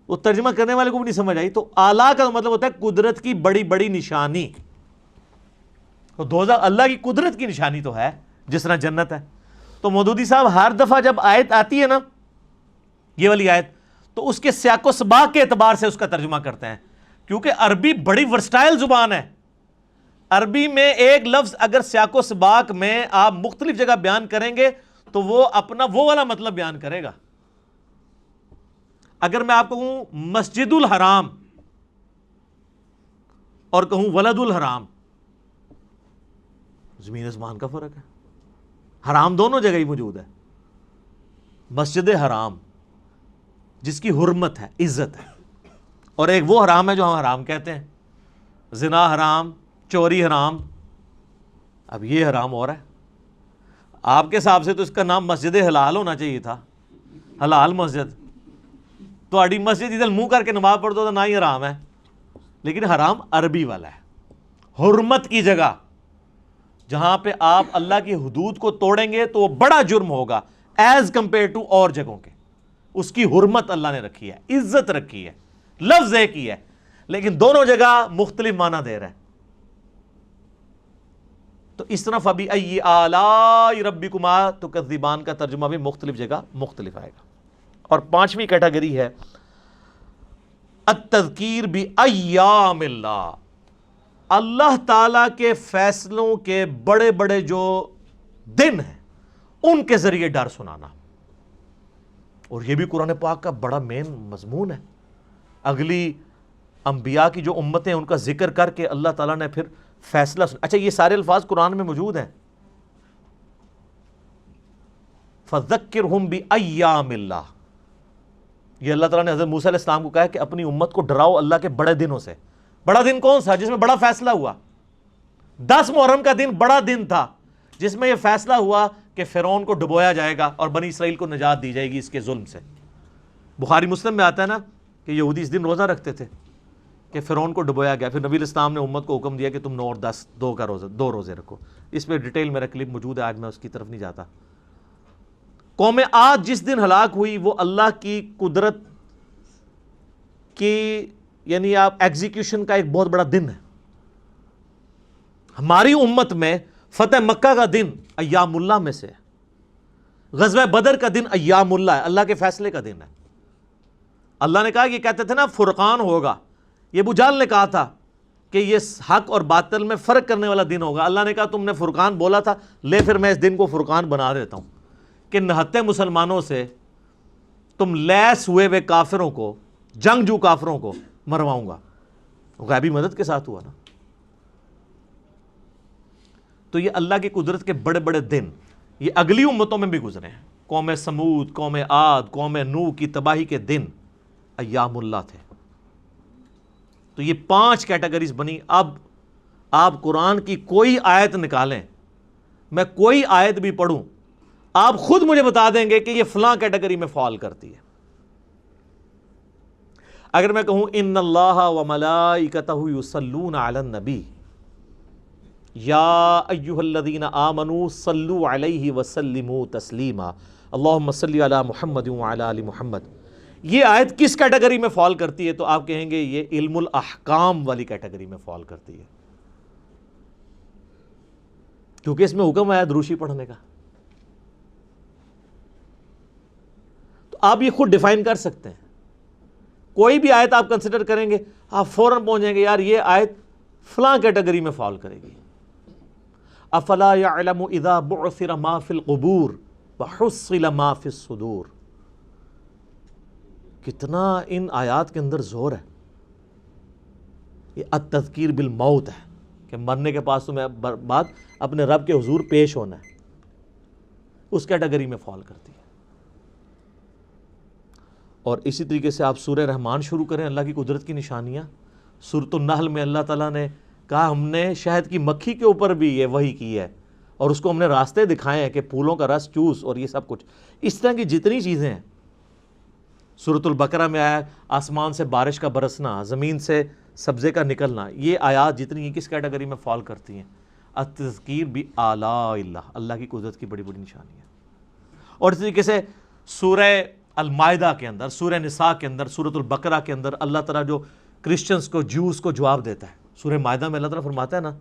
Speaker 1: وہ ترجمہ کرنے والے کو بھی نہیں سمجھ آئی. تو اعلیٰ کا مطلب ہوتا ہے قدرت کی بڑی بڑی نشانی. تو دوزخ اللہ کی قدرت کی نشانی تو ہے جس طرح جنت ہے. تو مودودی صاحب ہر دفعہ جب آیت آتی ہے نا، یہ والی آیت، تو اس کے سیاق و سباق کے اعتبار سے اس کا ترجمہ کرتے ہیں، کیونکہ عربی بڑی ورسٹائل زبان ہے. عربی میں ایک لفظ اگر سیاق و سباق میں آپ مختلف جگہ بیان کریں گے تو وہ اپنا وہ والا مطلب بیان کرے گا. اگر میں آپ کو کہوں مسجد الحرام اور کہوں ولد الحرام، زمین آسمان کا فرق ہے. حرام دونوں جگہ ہی موجود ہے. مسجد حرام جس کی حرمت ہے، عزت ہے، اور ایک وہ حرام ہے جو ہم حرام کہتے ہیں، زنا حرام، چوری حرام. اب یہ حرام اور ہے. آپ کے حساب سے تو اس کا نام مسجد حلال ہونا چاہیے تھا، حلال مسجد. تو اڈی مسجد ادھر منہ کر کے نماز پڑھ دو تو نہ ہی حرام ہے، لیکن حرام عربی والا ہے. حرمت کی جگہ جہاں پہ آپ اللہ کی حدود کو توڑیں گے تو وہ بڑا جرم ہوگا ایز کمپیئر ٹو اور جگہوں کے. اس کی حرمت اللہ نے رکھی ہے، عزت رکھی ہے، لفظ ایک ہی ہے، لیکن دونوں جگہ مختلف معنی دے رہا ہے. تو اس طرح فَبِأَيِّ آلَاءِ رَبِّكُمَا تُكَذِّبَانِ کا ترجمہ بھی مختلف جگہ مختلف آئے گا. اور پانچویں کیٹیگری ہے التذکیر بأیام اللہ، اللہ تعالیٰ کے فیصلوں کے بڑے بڑے جو دن ہیں ان کے ذریعے ڈر سنانا. اور یہ بھی قرآن پاک کا بڑا مین مضمون ہے. اگلی انبیاء کی جو امتیں ان کا ذکر کر کے اللہ تعالیٰ نے پھر فیصلہ سنا. اچھا، یہ سارے الفاظ قرآن میں موجود ہیں. فَذَكِّرْهُمْ بِأَيَّامِ اللَّهِ، یہ اللہ تعالیٰ نے حضرت موسیٰ علیہ السلام کو کہا کہ اپنی امت کو ڈراؤ اللہ کے بڑے دنوں سے. بڑا دن کون سا؟ جس میں بڑا فیصلہ ہوا. 10 محرم کا دن بڑا دن تھا جس میں یہ فیصلہ ہوا کہ فرعون کو ڈبویا جائے گا اور بنی اسرائیل کو نجات دی جائے گی اس کے ظلم سے. بخاری مسلم میں آتا ہے نا کہ یہودی اس دن روزہ رکھتے تھے کہ فرعون کو ڈبویا گیا. پھر نبی علیہ السلام نے امت کو حکم دیا کہ تم 9 اور 10 دو روزے رکھو. اس پہ ڈیٹیل میرا کلپ موجود ہے، آج میں اس کی طرف نہیں جاتا. قوم عاد جس دن ہلاک ہوئی وہ اللہ کی قدرت کی یعنی آپ ایگزیکیوشن کا ایک بہت بڑا دن ہے. ہماری امت میں فتح مکہ کا دن ایام اللہ میں سے ہے. غزوہ بدر کا دن ایام اللہ ہے، اللہ کے فیصلے کا دن ہے. اللہ نے کہا، یہ کہتے تھے نا فرقان ہوگا، یہ ابو جہل نے کہا تھا کہ یہ حق اور باطل میں فرق کرنے والا دن ہوگا. اللہ نے کہا تم نے فرقان بولا تھا، لے پھر میں اس دن کو فرقان بنا دیتا ہوں کہ نہتے مسلمانوں سے تم لیس ہوئے کافروں کو، جنگجو کافروں کو مرواؤں گا. غیبی مدد کے ساتھ ہوا نا. تو یہ اللہ کی قدرت کے بڑے بڑے دن یہ اگلی امتوں میں بھی گزرے ہیں. قوم سمود، قوم عاد، قوم نوح کی تباہی کے دن ایام اللہ تھے. تو یہ 5 کیٹیگریز بنی. اب آپ قرآن کی کوئی آیت نکالیں، میں کوئی آیت بھی پڑھوں، آپ خود مجھے بتا دیں گے کہ یہ فلاں کیٹیگری میں فال کرتی ہے. اگر میں کہوں ان اللہ وملائکتہ یصلون علی النبی یا ایھا الذین آمنوا صلوا علیہ وسلموا تسلیما اللہم صلی علی محمد وعلی آل محمد، یہ آیت کس کیٹیگری میں فال کرتی ہے؟ تو آپ کہیں گے یہ علم الاحکام والی کیٹیگری میں فال کرتی ہے، کیونکہ اس میں حکم ہے دروشی پڑھنے کا. تو آپ یہ خود ڈیفائن کر سکتے ہیں. کوئی بھی آیت آپ کنسیڈر کریں گے آپ فوراً پہنچ جائیں گے یار یہ آیت فلاں کیٹیگری میں فال کرے گی. افلا یعلم اذا بعثر ما فی القبور وحصل ما فی الصدور. کتنا ان آیات کے اندر زور ہے. یہ التذکیر بالموت ہے کہ مرنے کے پاس تمہیں بعد اپنے رب کے حضور پیش ہونا ہے. اس کیٹیگری میں فال کرتی ہے. اور اسی طریقے سے آپ سورہ رحمان شروع کریں, اللہ کی قدرت کی نشانیاں. سورۃ النحل میں اللہ تعالیٰ نے کہا ہم نے شہد کی مکھی کے اوپر بھی یہ وحی کی ہے اور اس کو ہم نے راستے دکھائے ہیں کہ پھولوں کا رس چوس اور یہ سب کچھ. اس طرح کی جتنی چیزیں ہیں. سورۃ البقرہ میں آیا آسمان سے بارش کا برسنا, زمین سے سبزے کا نکلنا. یہ آیات جتنی ہیں کس کیٹیگری میں فال کرتی ہیں؟ التذکیر بآلاء اللہ, اللہ کی قدرت کی بڑی بڑی نشانی ہے. اور اس طریقے سے سورہ المائدہ کے اندر, سورہ نساء کے اندر, سورۃ البقرہ کے اندر اللہ تعالیٰ جو کرسچنز کو, جوز کو جواب دیتا ہے. سورہ مائدہ میں اللہ تعالیٰ فرماتا ہے نا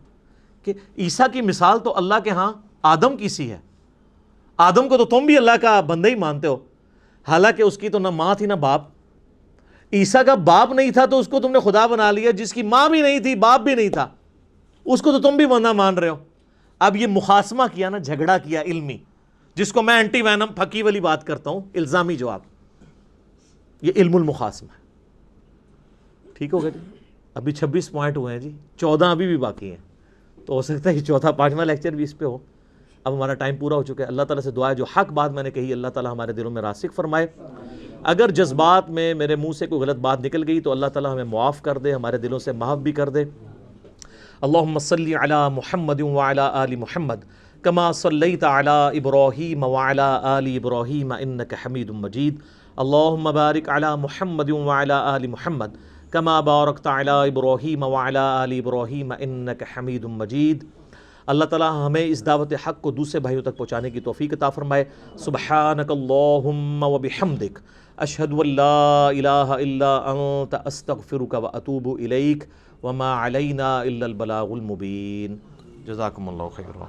Speaker 1: کہ عیسیٰ کی مثال تو اللہ کے ہاں آدم کی سی ہے. آدم کو تو تم بھی اللہ کا بندہ ہی مانتے ہو, حالانکہ اس کی تو نہ ماں تھی نہ باپ. عیسیٰ کا باپ نہیں تھا تو اس کو تم نے خدا بنا لیا. جس کی ماں بھی نہیں تھی, باپ بھی نہیں تھا, اس کو تو تم بھی بندہ مان رہے ہو. اب یہ مخاصمہ کیا نا, جھگڑا کیا علمی, جس کو میں اینٹی وینم پھکی والی بات کرتا ہوں, الزامی جواب. یہ علم المخاصمہ ہے. ٹھیک ہو گیا جی. ابھی 26 پوائنٹ ہوئے ہیں جی, 14 ابھی بھی باقی ہیں. تو ہو سکتا ہے کہ چوتھا 5واں لیکچر بھی اس پہ ہو. اب ہمارا ٹائم پورا ہو چکا ہے. اللہ تعالیٰ سے دعا ہے جو حق بات میں نے کہی اللہ تعالیٰ ہمارے دلوں میں راسخ فرمائے. اگر جذبات میں میرے منہ سے کوئی غلط بات نکل گئی تو اللہ تعالیٰ ہمیں معاف کر دے, ہمارے دلوں سے محو بھی کر دے. اللہم صلی علی محمد وعلی آل محمد کما صلیت علی ابراہیم وعلی آل ابراہیم انک حمید مجید. اللہم بارک علی محمد وعلی آل محمد کما بارکت علی ابراہیم وعلی آل ابراہیم انک حمید مجید. اللہ تعالیٰ ہمیں اس دعوت حق کو دوسرے بھائیوں تک پہنچانے کی توفیق عطا فرمائے. سبحانک اللہم وبحمدک اشہد ان لا الہ الا انت استغفرک واتوب الیک وما علینا الا البلاغ المبین. جزاکم اللہ خیرا.